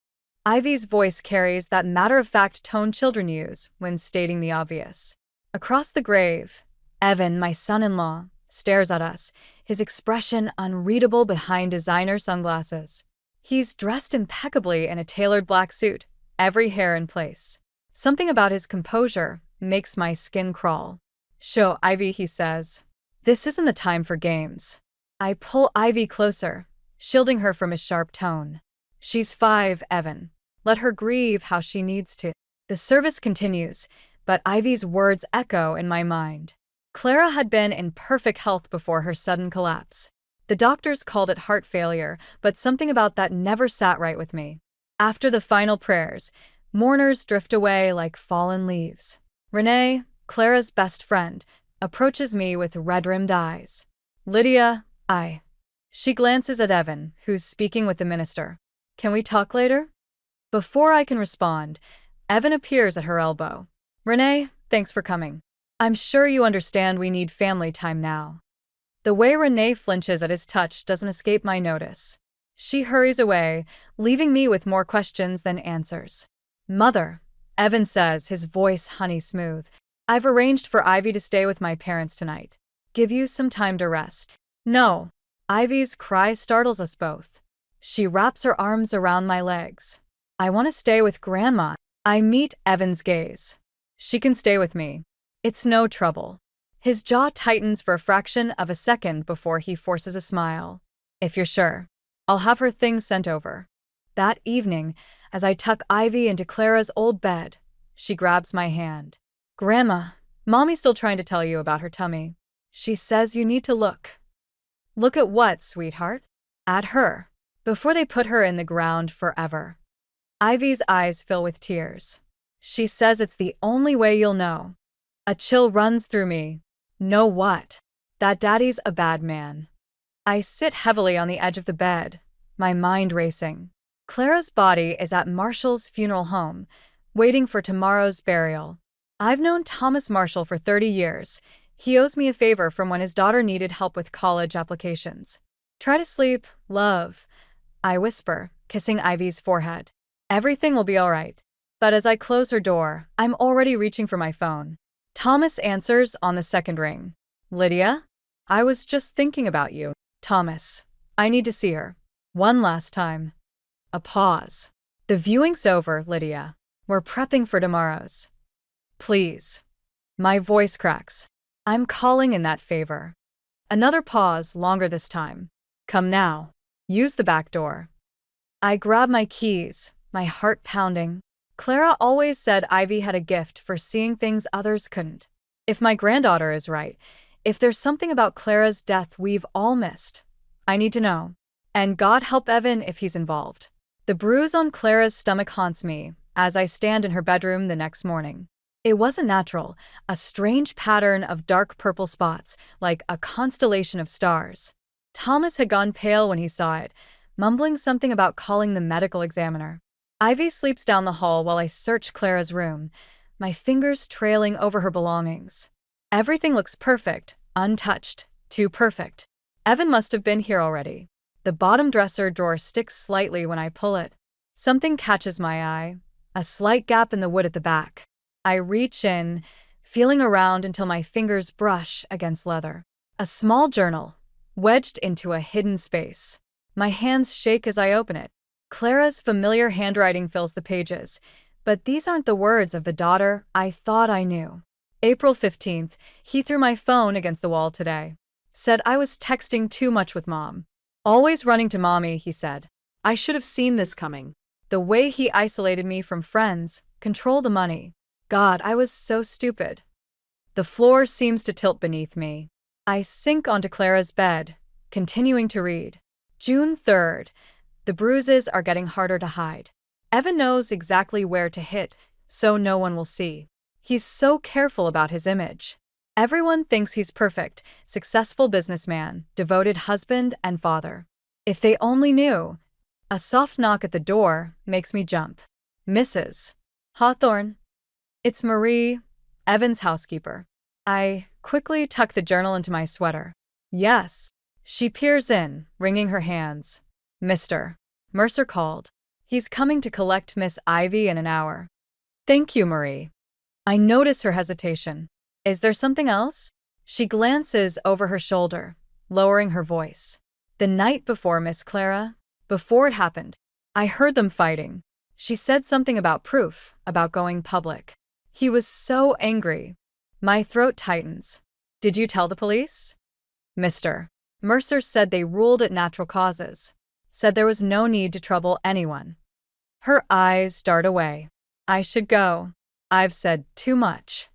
Ivy's voice carries that matter-of-fact tone children use when stating the obvious. Across the grave, Evan, my son-in-law, stares at us, his expression unreadable behind designer sunglasses. He's dressed impeccably in a tailored black suit, every hair in place. Something about his composure makes my skin crawl. "Show, Ivy," he says. "This isn't the time for games." I pull Ivy closer, shielding her from his sharp tone. "She's 5, Evan. Let her grieve how she needs to." The service continues, but Ivy's words echo in my mind. Clara had been in perfect health before her sudden collapse. The doctors called it heart failure, but something about that never sat right with me. After the final prayers, mourners drift away like fallen leaves. Renee, Clara's best friend, approaches me with red-rimmed eyes. "Lydia, She glances at Evan, who's speaking with the minister. "Can we talk later?" Before I can respond, Evan appears at her elbow. "Renee, thanks for coming. I'm sure you understand we need family time now." The way Renee flinches at his touch doesn't escape my notice. She hurries away, leaving me with more questions than answers. Mother, Evan says, his voice honey smooth. I've arranged for Ivy to stay with my parents tonight. Give you some time to rest. No. Ivy's cry startles us both. She wraps her arms around my legs. I want to stay with Grandma. I meet Evan's gaze. She can stay with me. It's no trouble. His jaw tightens for a fraction of a second before he forces a smile. If you're sure, I'll have her things sent over. That evening, as I tuck Ivy into Clara's old bed, she grabs my hand. Grandma, Mommy's still trying to tell you about her tummy. She says you need to look. Look at what, sweetheart? At her. Before they put her in the ground forever. Ivy's eyes fill with tears. She says it's the only way you'll know. A chill runs through me. Know what? That Daddy's a bad man. I sit heavily on the edge of the bed, my mind racing. Clara's body is at Marshall's funeral home, waiting for tomorrow's burial. I've known Thomas Marshall for 30 years. He owes me a favor from when his daughter needed help with college applications. Try to sleep, love, I whisper, kissing Ivy's forehead. Everything will be all right. But as I close her door, I'm already reaching for my phone. Thomas answers on the second ring. Lydia? I was just thinking about you. Thomas. I need to see her. One last time. A pause. The viewing's over, Lydia. We're prepping for tomorrow's. Please. My voice cracks. I'm calling in that favor. Another pause, longer this time. Come now. Use the back door. I grab my keys, my heart pounding. Clara always said Ivy had a gift for seeing things others couldn't. If my granddaughter is right, if there's something about Clara's death we've all missed, I need to know. And God help Evan if he's involved. The bruise on Clara's stomach haunts me as I stand in her bedroom the next morning. It wasn't natural, a strange pattern of dark purple spots, like a constellation of stars. Thomas had gone pale when he saw it, mumbling something about calling the medical examiner. Ivy sleeps down the hall while I search Clara's room, my fingers trailing over her belongings. Everything looks perfect, untouched, too perfect. Evan must have been here already. The bottom dresser drawer sticks slightly when I pull it. Something catches my eye, a slight gap in the wood at the back. I reach in, feeling around until my fingers brush against leather. A small journal, wedged into a hidden space. My hands shake as I open it. Clara's familiar handwriting fills the pages, but these aren't the words of the daughter I thought I knew. April 15th, he threw my phone against the wall today. Said I was texting too much with Mom. Always running to Mommy, he said. I should have seen this coming. The way he isolated me from friends, controlled the money. God, I was so stupid. The floor seems to tilt beneath me. I sink onto Clara's bed, continuing to read. June 3rd. The bruises are getting harder to hide. Evan knows exactly where to hit, so no one will see. He's so careful about his image. Everyone thinks he's perfect, successful businessman, devoted husband and father. If they only knew. A soft knock at the door makes me jump. Mrs. Hawthorne. It's Marie, Evan's housekeeper. I quickly tuck the journal into my sweater. Yes. She peers in, wringing her hands. Mr. Mercer called. He's coming to collect Miss Ivy in an hour. Thank you, Marie. I notice her hesitation. Is there something else? She glances over her shoulder, lowering her voice. The night before, Miss Clara, before it happened, I heard them fighting. She said something about proof, about going public. He was so angry. My throat tightens. Did you tell the police? Mr. Mercer said they ruled it natural causes. Said there was no need to trouble anyone. Her eyes dart away. I should go. I've said too much.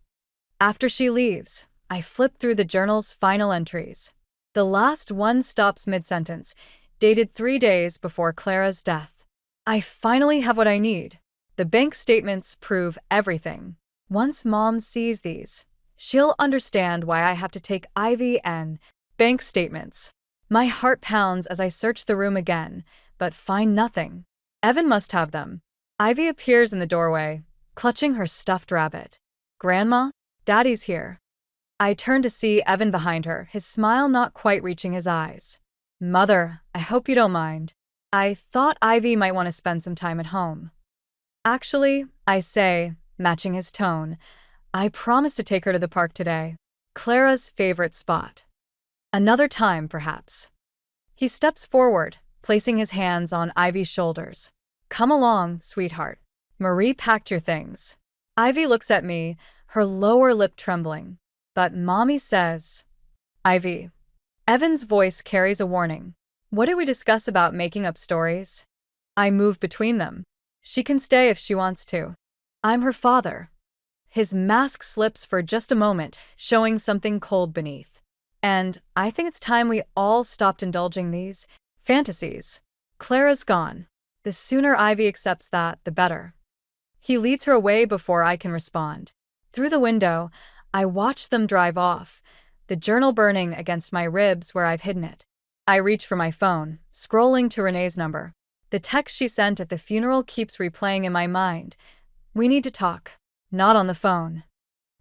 After she leaves, I flip through the journal's final entries. The last one stops mid-sentence, dated 3 days before Clara's death. I finally have what I need. The bank statements prove everything. Once Mom sees these, she'll understand why I have to take Ivy and bank statements. My heart pounds as I search the room again, but find nothing. Evan must have them. Ivy appears in the doorway, clutching her stuffed rabbit. Grandma, Daddy's here. I turn to see Evan behind her, his smile not quite reaching his eyes. Mother, I hope you don't mind. I thought Ivy might want to spend some time at home. Actually, I say, matching his tone. I promise to take her to the park today. Clara's favorite spot. Another time, perhaps. He steps forward, placing his hands on Ivy's shoulders. Come along, sweetheart. Marie packed your things. Ivy looks at me, her lower lip trembling. But Mommy says, Ivy. Evan's voice carries a warning. What did we discuss about making up stories? I move between them. She can stay if she wants to. I'm her father. His mask slips for just a moment, showing something cold beneath. And I think it's time we all stopped indulging these fantasies. Clara's gone. The sooner Ivy accepts that, the better. He leads her away before I can respond. Through the window, I watch them drive off, the journal burning against my ribs where I've hidden it. I reach for my phone, scrolling to Renee's number. The text she sent at the funeral keeps replaying in my mind. We need to talk. Not on the phone.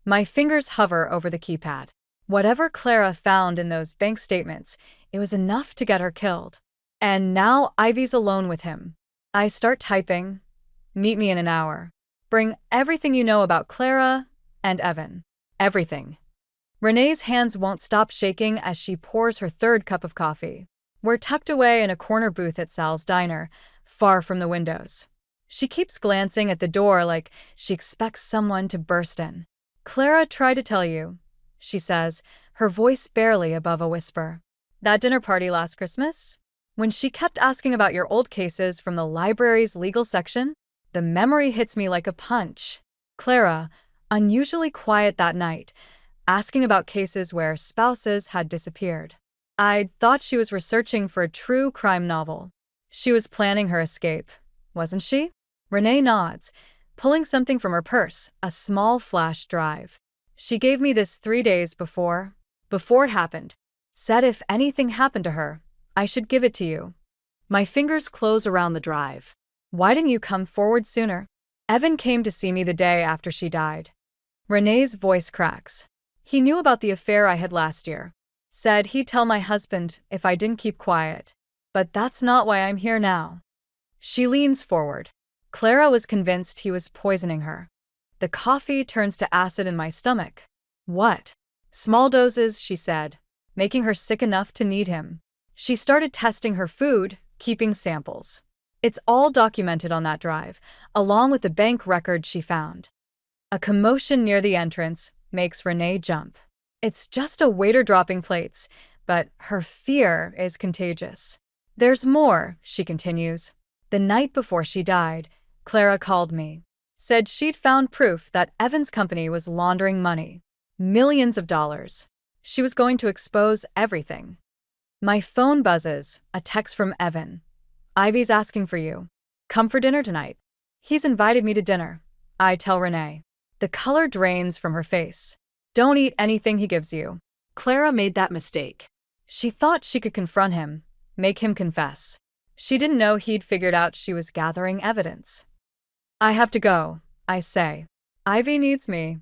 My fingers hover over the keypad. Whatever Clara found in those bank statements, it was enough to get her killed. And now Ivy's alone with him. I start typing. Meet me in an hour. Bring everything you know about Clara and Evan. Everything. Renee's hands won't stop shaking as she pours her third cup of coffee. We're tucked away in a corner booth at Sal's diner, far from the windows. She keeps glancing at the door like she expects someone to burst in. Clara tried to tell you, she says, her voice barely above a whisper. That dinner party last Christmas? When she kept asking about your old cases from the library's legal section, the memory hits me like a punch. Clara, unusually quiet that night, asking about cases where spouses had disappeared. I'd thought she was researching for a true crime novel. She was planning her escape, wasn't she? Renee nods, pulling something from her purse, a small flash drive. She gave me this 3 days before it happened. Said if anything happened to her, I should give it to you. My fingers close around the drive. Why didn't you come forward sooner? Evan came to see me the day after she died. Renee's voice cracks. He knew about the affair I had last year. Said he'd tell my husband if I didn't keep quiet. But that's not why I'm here now. She leans forward. Clara was convinced he was poisoning her. The coffee turns to acid in my stomach. What? Small doses, she said, making her sick enough to need him. She started testing her food, keeping samples. It's all documented on that drive, along with the bank record she found. A commotion near the entrance makes Renee jump. It's just a waiter dropping plates, but her fear is contagious. There's more, she continues. The night before she died, Clara called me. Said she'd found proof that Evan's company was laundering money. Millions of dollars. She was going to expose everything. My phone buzzes, a text from Evan. Ivy's asking for you. Come for dinner tonight. He's invited me to dinner. I tell Renee. The color drains from her face. Don't eat anything he gives you. Clara made that mistake. She thought she could confront him, make him confess. She didn't know he'd figured out she was gathering evidence. I have to go, I say. Ivy needs me.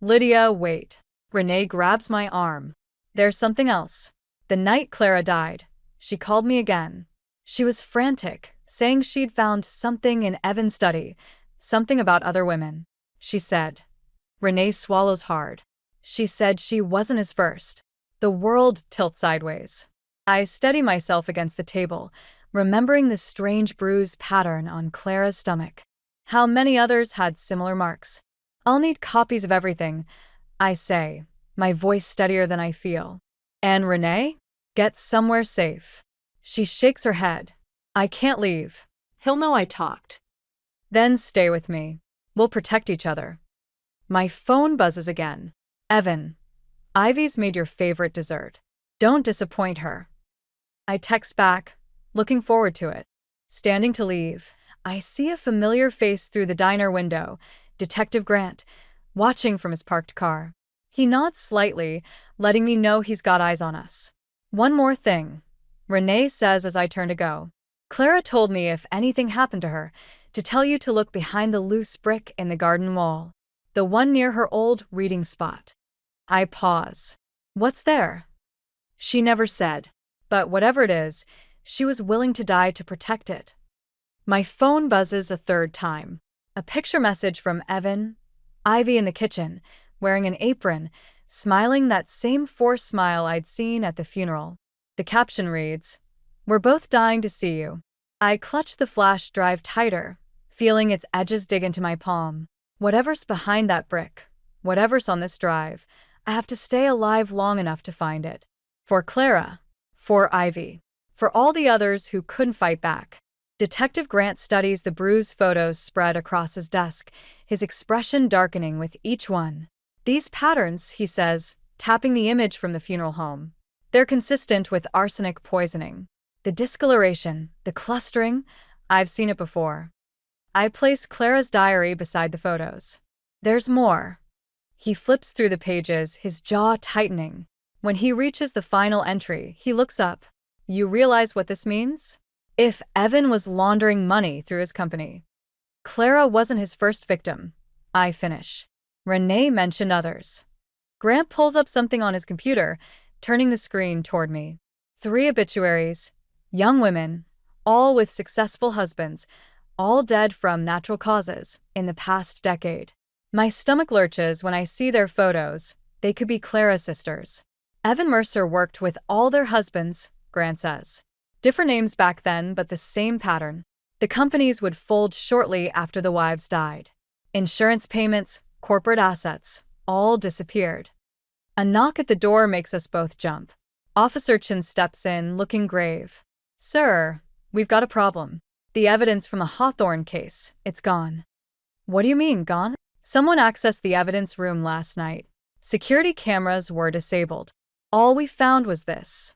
Lydia, wait. Renee grabs my arm. There's something else. The night Clara died, she called me again. She was frantic, saying she'd found something in Evan's study, something about other women. She said. Renee swallows hard. She said she wasn't his first. The world tilts sideways. I steady myself against the table, remembering the strange bruise pattern on Clara's stomach. How many others had similar marks? I'll need copies of everything, I say, my voice steadier than I feel. And Renee? Get somewhere safe. She shakes her head. I can't leave. He'll know I talked. Then stay with me. We'll protect each other. My phone buzzes again. Evan, Ivy's made your favorite dessert. Don't disappoint her. I text back, looking forward to it. Standing to leave, I see a familiar face through the diner window, Detective Grant, watching from his parked car. He nods slightly, letting me know he's got eyes on us. One more thing, Renee says as I turn to go. Clara told me if anything happened to her, to tell you to look behind the loose brick in the garden wall, the one near her old reading spot. I pause. What's there? She never said, but whatever it is, she was willing to die to protect it. My phone buzzes a third time. A picture message from Evan, Ivy in the kitchen, wearing an apron, smiling that same forced smile I'd seen at the funeral. The caption reads, "We're both dying to see you." I clutched the flash drive tighter, feeling its edges dig into my palm. Whatever's behind that brick, whatever's on this drive, I have to stay alive long enough to find it. For Clara, for Ivy, for all the others who couldn't fight back. Detective Grant studies the bruised photos spread across his desk, his expression darkening with each one. "These patterns," he says, tapping the image from the funeral home. "They're consistent with arsenic poisoning. The discoloration, the clustering, I've seen it before." I place Clara's diary beside the photos. "There's more." He flips through the pages, his jaw tightening. When he reaches the final entry, he looks up. "You realize what this means? If Evan was laundering money through his company, Clara wasn't his first victim." I finish. Renee mentioned others. Grant pulls up something on his computer, turning the screen toward me. 3 obituaries, young women, all with successful husbands, all dead from natural causes in the past decade. My stomach lurches when I see their photos. They could be Clara's sisters. Evan Mercer worked with all their husbands, Grant says. Different names back then, but the same pattern. The companies would fold shortly after the wives died. Insurance payments, corporate assets, all disappeared. A knock at the door makes us both jump. Officer Chen steps in, looking grave. "Sir, we've got a problem. The evidence from the Hawthorne case, it's gone." "What do you mean, gone?" "Someone accessed the evidence room last night. Security cameras were disabled. All we found was this."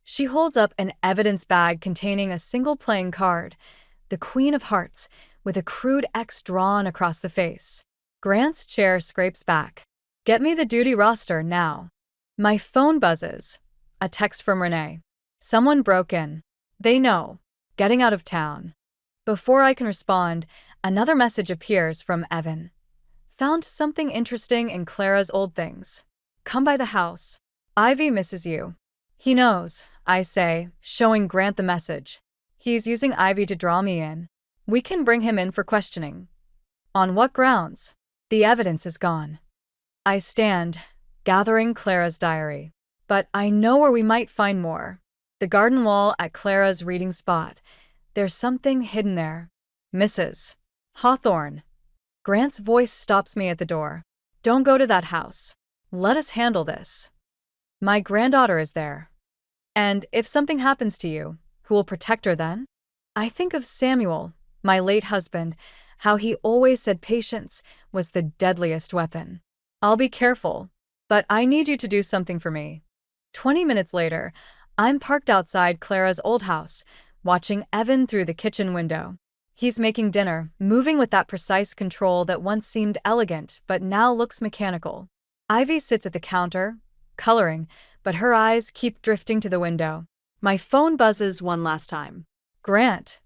She holds up an evidence bag containing a single playing card, the Queen of Hearts, with a crude X drawn across the face. Grant's chair scrapes back. "Get me the duty roster now." My phone buzzes. A text from Renee. "Someone broke in. They know. Getting out of town." Before I can respond, another message appears from Evan. "Found something interesting in Clara's old things. Come by the house. Ivy misses you." "He knows," I say, showing Grant the message. "He's using Ivy to draw me in. We can bring him in for questioning." "On what grounds?" "The evidence is gone." I stand, gathering Clara's diary. But I know where we might find more. The garden wall at Clara's reading spot. There's something hidden there. "Mrs. Hawthorne." Grant's voice stops me at the door. "Don't go to that house. Let us handle this. My granddaughter is there. And if something happens to you, who will protect her then?" I think of Samuel, my late husband, how he always said patience was the deadliest weapon. "I'll be careful, but I need you to do something for me." 20 minutes later, I'm parked outside Clara's old house, watching Evan through the kitchen window. He's making dinner, moving with that precise control that once seemed elegant but now looks mechanical. Ivy sits at the counter, coloring, but her eyes keep drifting to the window. My phone buzzes one last time. "Grant."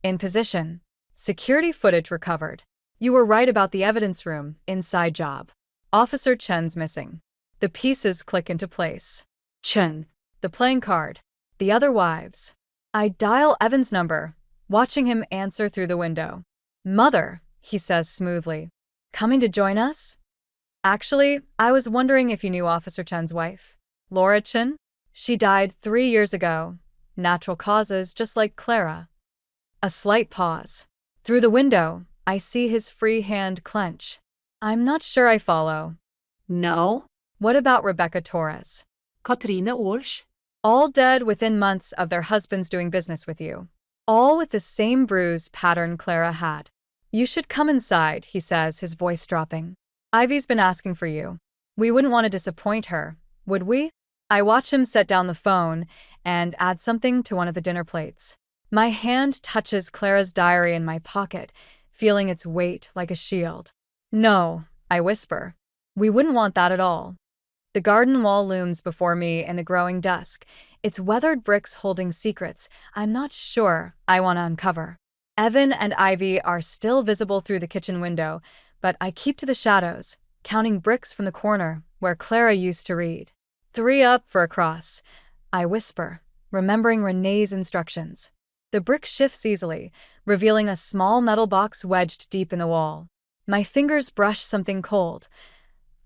"In position. Security footage recovered. You were right about the evidence room, inside job. Officer Chen's missing." The pieces click into place. Chen, the playing card, the other wives. I dial Evan's number, watching him answer through the window. "Mother," he says smoothly. "Coming to join us?" "Actually, I was wondering if you knew Officer Chen's wife. Laura Chen? She died 3 years ago. Natural causes, just like Clara." A slight pause. Through the window, I see his free hand clench. I'm not sure I follow. "No." "What about Rebecca Torres?" "Katrine Års." "All dead within months of their husbands doing business with you. All with the same bruise pattern Clara had." "You should come inside," he says, his voice dropping. "Ivy's been asking for you. We wouldn't want to disappoint her, would we?" I watch him set down the phone and add something to one of the dinner plates. My hand touches Clara's diary in my pocket, feeling its weight like a shield. "No," I whisper. "We wouldn't want that at all." The garden wall looms before me in the growing dusk, its weathered bricks holding secrets I'm not sure I want to uncover. Evan and Ivy are still visible through the kitchen window, but I keep to the shadows, counting bricks from the corner where Clara used to read. 3 up for a cross, I whisper, remembering Renee's instructions. The The brick shifts easily, revealing a small metal box wedged deep in the wall. My fingers brush something cold.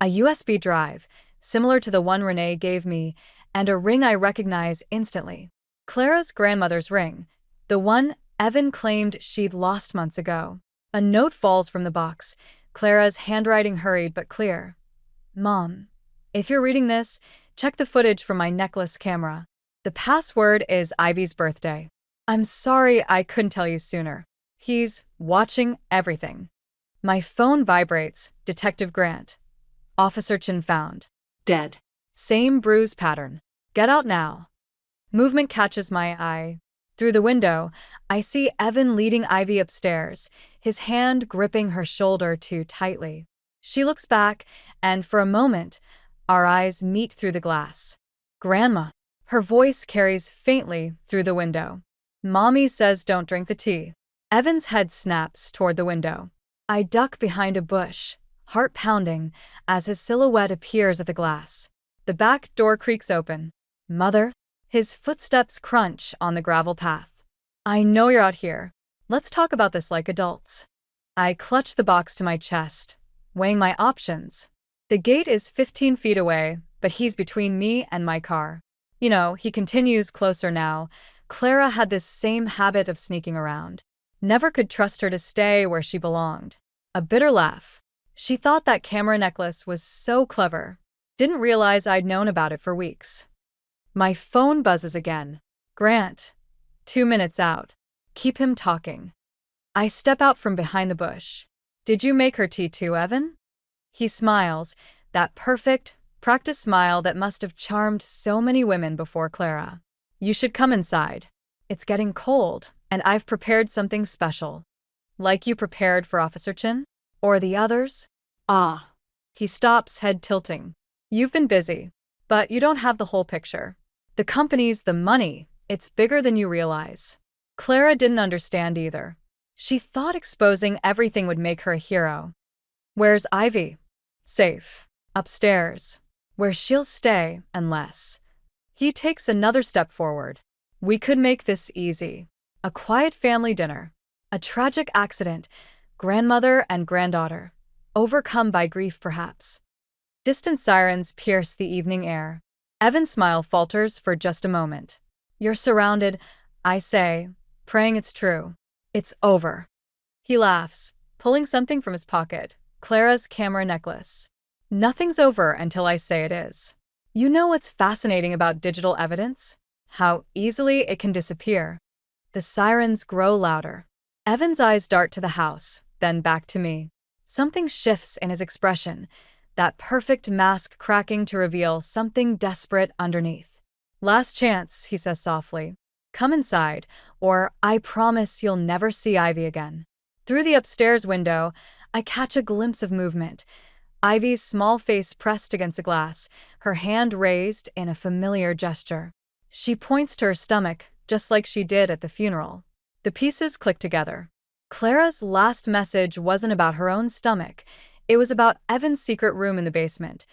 A USB drive, similar to the one Renee gave me, and a ring I recognize instantly. Clara's grandmother's ring, the one Evan claimed she'd lost months ago. A note falls from the box, Clara's handwriting hurried but clear. Mom, if you're reading this, check the footage from my necklace camera. The password is Ivy's birthday. I'm sorry I couldn't tell you sooner. He's watching everything. My phone vibrates. Detective Grant. Officer Chin found. Dead. Same bruise pattern. Get out now. Movement catches my eye. Through the window, I see Evan leading Ivy upstairs, his hand gripping her shoulder too tightly. She looks back, and for a moment, our eyes meet through the glass. Grandma. Her voice carries faintly through the window. Mommy says don't drink the tea. Evan's head snaps toward the window. I duck behind a bush, heart pounding, as his silhouette appears at the glass. The back door creaks open. Mother? His footsteps crunch on the gravel path. I know you're out here. Let's talk about this like adults. I clutch the box to my chest, weighing my options. The gate is 15 feet away, but he's between me and my car. You know, he continues closer now. Clara had this same habit of sneaking around. Never could trust her to stay where she belonged. A bitter laugh. She thought that camera necklace was so clever. Didn't realize I'd known about it for weeks. My phone buzzes again. Grant. 2 minutes out. Keep him talking. I step out from behind the bush. Did you make her tea too, Evan? He smiles, that perfect, practiced smile that must have charmed so many women before Clara. You should come inside. It's getting cold, and I've prepared something special. Like you prepared for Officer Chin? Or the others? Ah. He stops, head tilting. You've been busy, but you don't have the whole picture. The company's the money. It's bigger than you realize. Clara didn't understand either. She thought exposing everything would make her a hero. Where's Ivy? Safe. Upstairs. Where she'll stay, unless. He takes another step forward. We could make this easy. A quiet family dinner. A tragic accident. Grandmother and granddaughter. Overcome by grief, perhaps. Distant sirens pierce the evening air. Evan's smile falters for just a moment. You're surrounded, I say, praying it's true. It's over. He laughs, pulling something from his pocket. Clara's camera necklace. Nothing's over until I say it is. You know what's fascinating about digital evidence? How easily it can disappear. The sirens grow louder. Evan's eyes dart to the house, then back to me. Something shifts in his expression, that perfect mask cracking to reveal something desperate underneath. Last chance, he says softly. Come inside, or I promise you'll never see Ivy again. Through the upstairs window, I catch a glimpse of movement. Ivy's small face pressed against the glass, her hand raised in a familiar gesture. She points to her stomach, just like she did at the funeral. The pieces click together. Clara's last message wasn't about her own stomach. It was about Evan's secret room in the basement,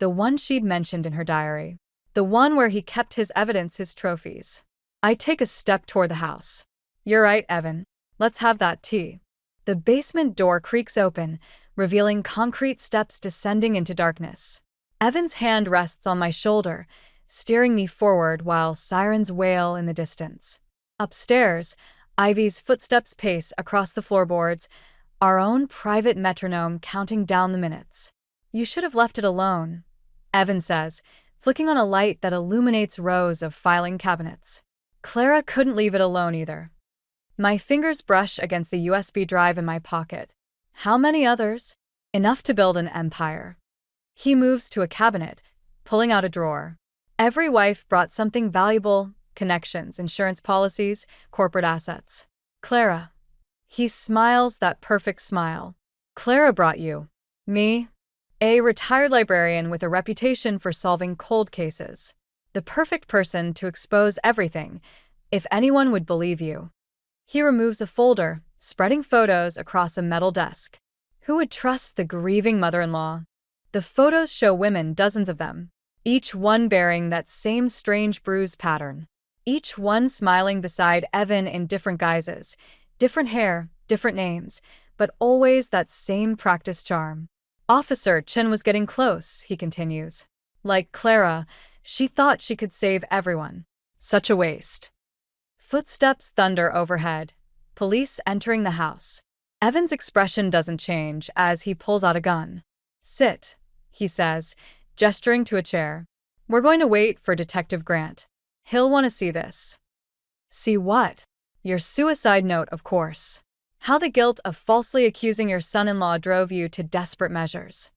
the one she'd mentioned in her diary, the one where he kept his evidence, his trophies. I take a step toward the house. You're right, Evan. Let's have that tea. The basement door creaks open, revealing concrete steps descending into darkness. Evan's hand rests on my shoulder, steering me forward while sirens wail in the distance. Upstairs, Ivy's footsteps pace across the floorboards, our own private metronome counting down the minutes. You should have left it alone, Evan says, flicking on a light that illuminates rows of filing cabinets. Clara couldn't leave it alone either. My fingers brush against the USB drive in my pocket. How many others? Enough to build an empire. He moves to a cabinet, pulling out a drawer. Every wife brought something valuable, connections, insurance policies, corporate assets. Clara. He smiles that perfect smile. Clara brought you. Me? A retired librarian with a reputation for solving cold cases. The perfect person to expose everything, if anyone would believe you. He removes a folder, spreading photos across a metal desk. Who would trust the grieving mother-in-law? The photos show women, dozens of them, each one bearing that same strange bruise pattern. each one smiling beside Evan in different guises, different hair, different names, but always that same practice charm. Officer Chen was getting close, he continues. Like Clara, she thought she could save everyone. Such a waste. Footsteps thunder overhead. Police entering the house. Evan's expression doesn't change as he pulls out a gun. Sit, he says, gesturing to a chair. We're going to wait for Detective Grant. He'll want to see this. See what? Your suicide note, of course. How the guilt of falsely accusing your son-in-law drove you to desperate measures.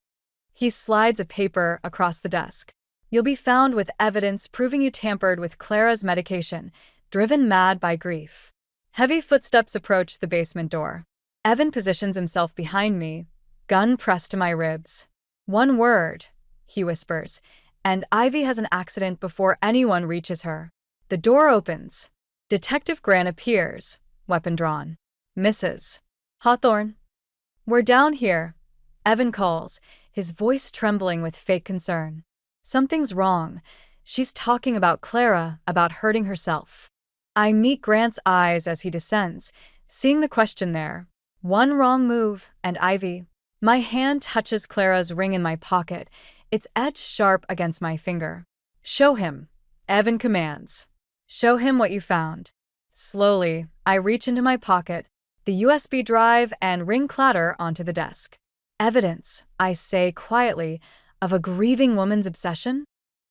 He slides a paper across the desk. You'll be found with evidence proving you tampered with Clara's medication, driven mad by grief. Heavy footsteps approach the basement door. Evan positions himself behind me, gun pressed to my ribs. One word, he whispers, and Ivy has an accident before anyone reaches her. The door opens. Detective Grant appears, weapon drawn. Mrs. Hawthorne. We're down here, Evan calls, his voice trembling with fake concern. Something's wrong. She's talking about Clara, about hurting herself. I meet Grant's eyes as he descends, seeing the question there. One wrong move, and Ivy. My hand touches Clara's ring in my pocket, its edge sharp against my finger. Show him, Evan commands. Show him what you found. Slowly, I reach into my pocket, the USB drive and ring clatter onto the desk. Evidence, I say quietly, of a grieving woman's obsession?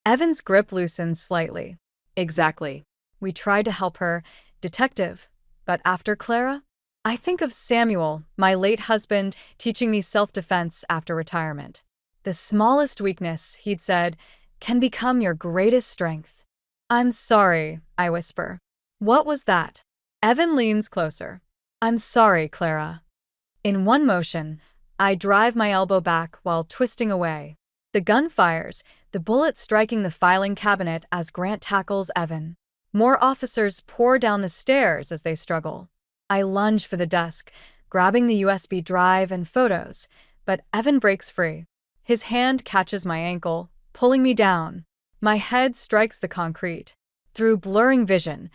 Evan's grip loosens slightly. Exactly. We tried to help her, detective, but after Clara? I think of Samuel, my late husband, teaching me self-defense after retirement. The smallest weakness, he'd said, can become your greatest strength. I'm sorry, I whisper. What was that? Evan leans closer. I'm sorry, Clara. In one motion, I drive my elbow back while twisting away. The gun fires, the bullet striking the filing cabinet as Grant tackles Evan. More officers pour down the stairs as they struggle. I lunge for the desk, grabbing the USB drive and photos, but Evan breaks free. His hand catches my ankle, pulling me down. My head strikes the concrete. Through blurring vision,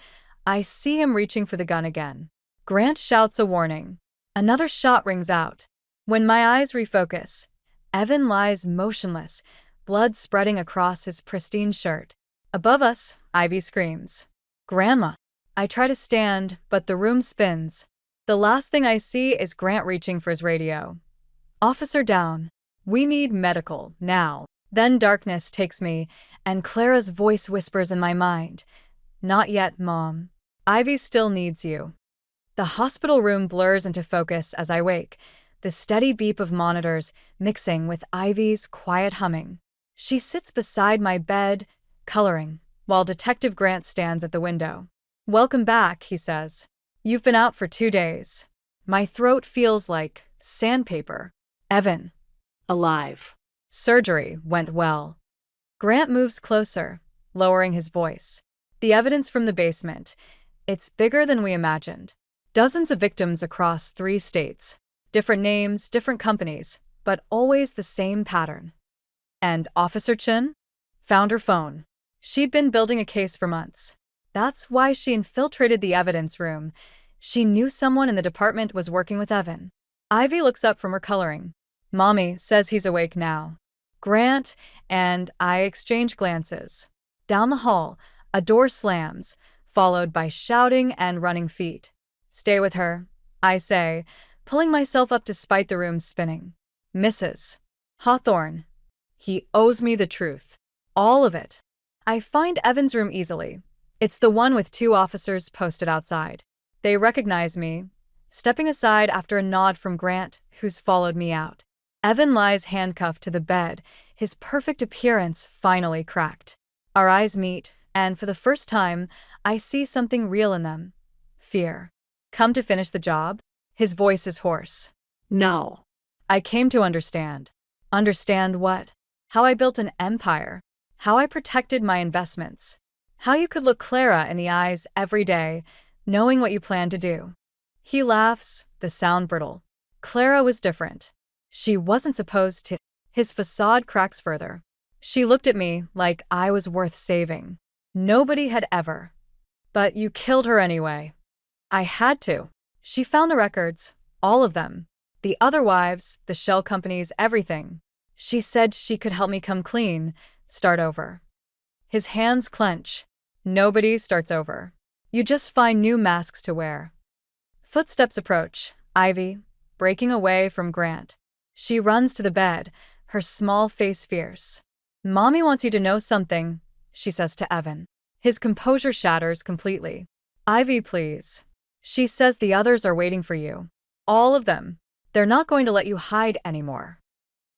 I see him reaching for the gun again. Grant shouts a warning. Another shot rings out. When my eyes refocus, Evan lies motionless, blood spreading across his pristine shirt. Above us, Ivy screams. Grandma. I try to stand, but the room spins. The last thing I see is Grant reaching for his radio. Officer down. We need medical, now. Then darkness takes me, and Clara's voice whispers in my mind. Not yet, Mom. Ivy still needs you. The hospital room blurs into focus as I wake, the steady beep of monitors mixing with Ivy's quiet humming. She sits beside my bed, coloring, while Detective Grant stands at the window. Welcome back, he says. You've been out for 2 days. My throat feels like sandpaper. Evan. Alive. Surgery went well. Grant moves closer, lowering his voice. The evidence from the basement. It's bigger than we imagined. Dozens of victims across 3 states. Different names, different companies, but always the same pattern. And Officer Chen? Found her phone. She'd been building a case for months. That's why she infiltrated the evidence room. She knew someone in the department was working with Evan. Ivy looks up from her coloring. Mommy says he's awake now. Grant and I exchange glances. Down the hall, a door slams, followed by shouting and running feet. Stay with her, I say, pulling myself up despite the room spinning. Mrs. Hawthorne. He owes me the truth. All of it. I find Evan's room easily. It's the one with 2 officers posted outside. They recognize me, stepping aside after a nod from Grant, who's followed me out. Evan lies handcuffed to the bed, his perfect appearance finally cracked. Our eyes meet, and for the first time, I see something real in them. Fear. Come to finish the job? His voice is hoarse. No. I came to understand. Understand what? How I built an empire. How I protected my investments. How you could look Clara in the eyes every day, knowing what you planned to do. He laughs, the sound brittle. Clara was different. She wasn't supposed to. His facade cracks further. She looked at me like I was worth saving. Nobody had ever. But you killed her anyway. I had to. She found the records. All of them. The other wives, the shell companies, everything. She said she could help me come clean, start over. His hands clench. Nobody starts over. You just find new masks to wear. Footsteps approach. Ivy, breaking away from Grant. She runs to the bed, her small face fierce. Mommy wants you to know something, she says to Evan. His composure shatters completely. Ivy, please. She says the others are waiting for you. All of them. They're not going to let you hide anymore.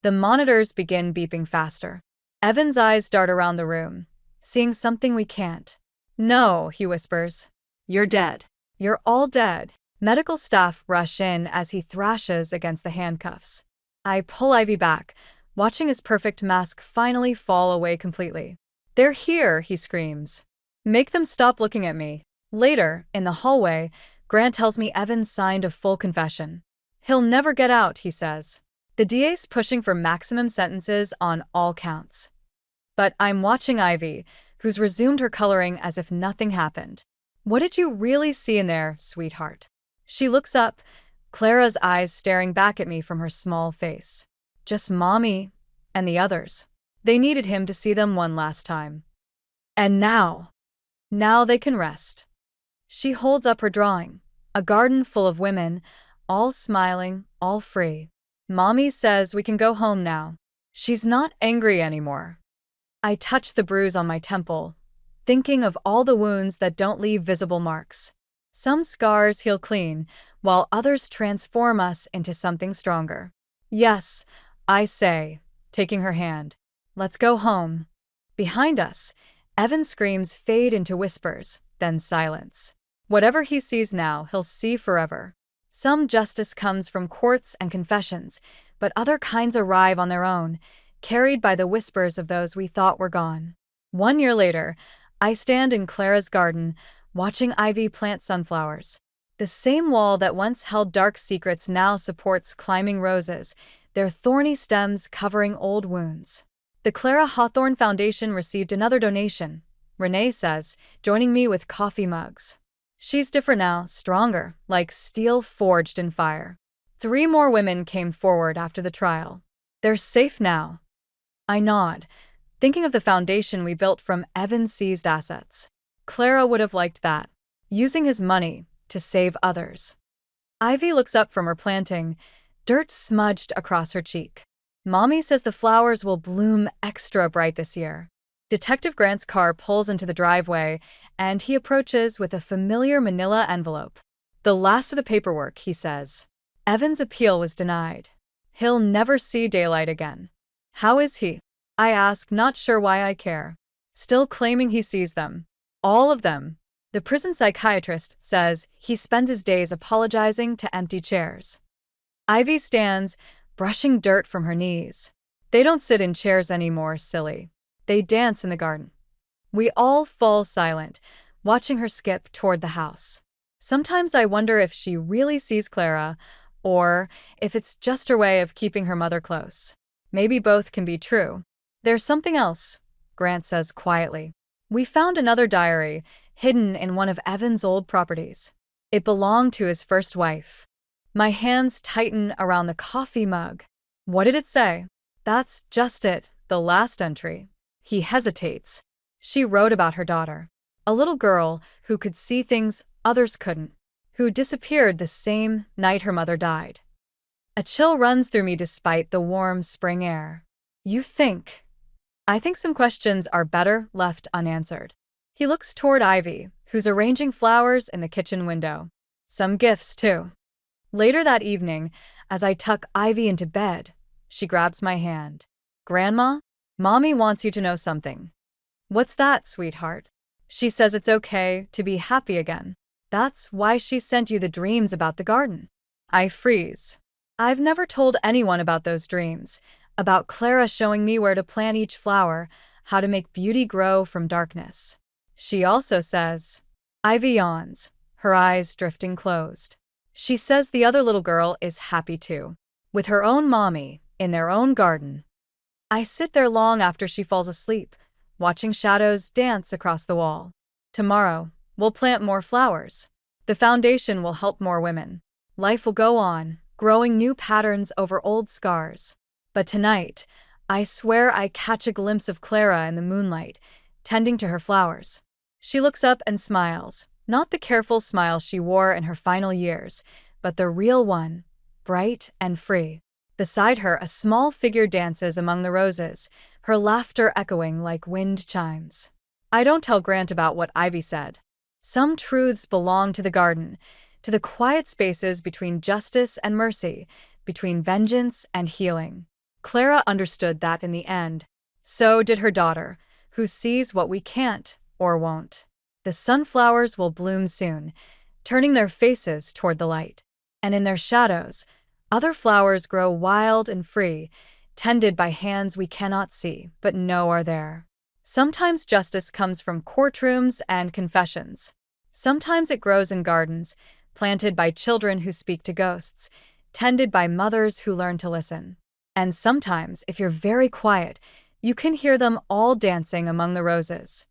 The monitors begin beeping faster. Evan's eyes dart around the room, seeing something we can't. No, he whispers. You're dead. You're all dead. Medical staff rush in as he thrashes against the handcuffs. I pull Ivy back, watching his perfect mask finally fall away completely. They're here, he screams. Make them stop looking at me. Later, in the hallway, Grant tells me Evan signed a full confession. He'll never get out, he says. The DA's pushing for maximum sentences on all counts. But I'm watching Ivy, who's resumed her coloring as if nothing happened. What did you really see in there, sweetheart? She looks up, Clara's eyes staring back at me from her small face. Just Mommy and the others. They needed him to see them one last time. And now they can rest. She holds up her drawing, a garden full of women, all smiling, all free. Mommy says we can go home now. She's not angry anymore. I touch the bruise on my temple, thinking of all the wounds that don't leave visible marks. Some scars heal clean, while others transform us into something stronger. Yes, I say, taking her hand. Let's go home. Behind us, Evan's screams fade into whispers, then silence. Whatever he sees now, he'll see forever. Some justice comes from courts and confessions, but other kinds arrive on their own, carried by the whispers of those we thought were gone. 1 year later, I stand in Clara's garden, watching Ivy plant sunflowers. The same wall that once held dark secrets now supports climbing roses, their thorny stems covering old wounds. The Clara Hawthorne Foundation received another donation, Renee says, joining me with coffee mugs. She's different now, stronger, like steel forged in fire. 3 more women came forward after the trial. They're safe now. I nod, thinking of the foundation we built from Evan's seized assets. Clara would have liked that, using his money to save others. Ivy looks up from her planting, dirt smudged across her cheek. Mommy says the flowers will bloom extra bright this year. Detective Grant's car pulls into the driveway, and he approaches with a familiar manila envelope. The last of the paperwork, he says. Evan's appeal was denied. He'll never see daylight again. How is he? I ask, not sure why I care. Still claiming he sees them. All of them. The prison psychiatrist says he spends his days apologizing to empty chairs. Ivy stands, brushing dirt from her knees. They don't sit in chairs anymore, silly. They dance in the garden. We all fall silent, watching her skip toward the house. Sometimes I wonder if she really sees Clara, or if it's just her way of keeping her mother close. Maybe both can be true. There's something else, Grant says quietly. We found another diary, hidden in one of Evan's old properties. It belonged to his first wife. My hands tighten around the coffee mug. What did it say? That's just it, the last entry. He hesitates. She wrote about her daughter. A little girl who could see things others couldn't, who disappeared the same night her mother died. A chill runs through me despite the warm spring air. You think? I think some questions are better left unanswered. He looks toward Ivy, who's arranging flowers in the kitchen window. Some gifts, too. Later that evening, as I tuck Ivy into bed, she grabs my hand. Grandma, Mommy wants you to know something. What's that, sweetheart? She says it's okay to be happy again. That's why she sent you the dreams about the garden. I freeze. I've never told anyone about those dreams, about Clara showing me where to plant each flower, how to make beauty grow from darkness. She also says, Ivy yawns, her eyes drifting closed. She says the other little girl is happy too, with her own mommy, in their own garden. I sit there long after she falls asleep, watching shadows dance across the wall. Tomorrow, We'll plant more flowers. The foundation will help more women. Life will go on, growing new patterns over old scars. But tonight, I swear I catch a glimpse of Clara in the moonlight, tending to her flowers. She looks up and smiles, not the careful smile she wore in her final years, but the real one, bright and free. Beside her, a small figure dances among the roses, her laughter echoing like wind chimes. I don't tell Grant about what Ivy said. Some truths belong to the garden, to the quiet spaces between justice and mercy, between vengeance and healing. Clara understood that in the end. So did her daughter, who sees what we can't or won't. The sunflowers will bloom soon, turning their faces toward the light. And in their shadows, other flowers grow wild and free, tended by hands we cannot see but know are there. Sometimes justice comes from courtrooms and confessions. Sometimes it grows in gardens, planted by children who speak to ghosts, tended by mothers who learn to listen. And sometimes, if you're very quiet, you can hear them all dancing among the roses.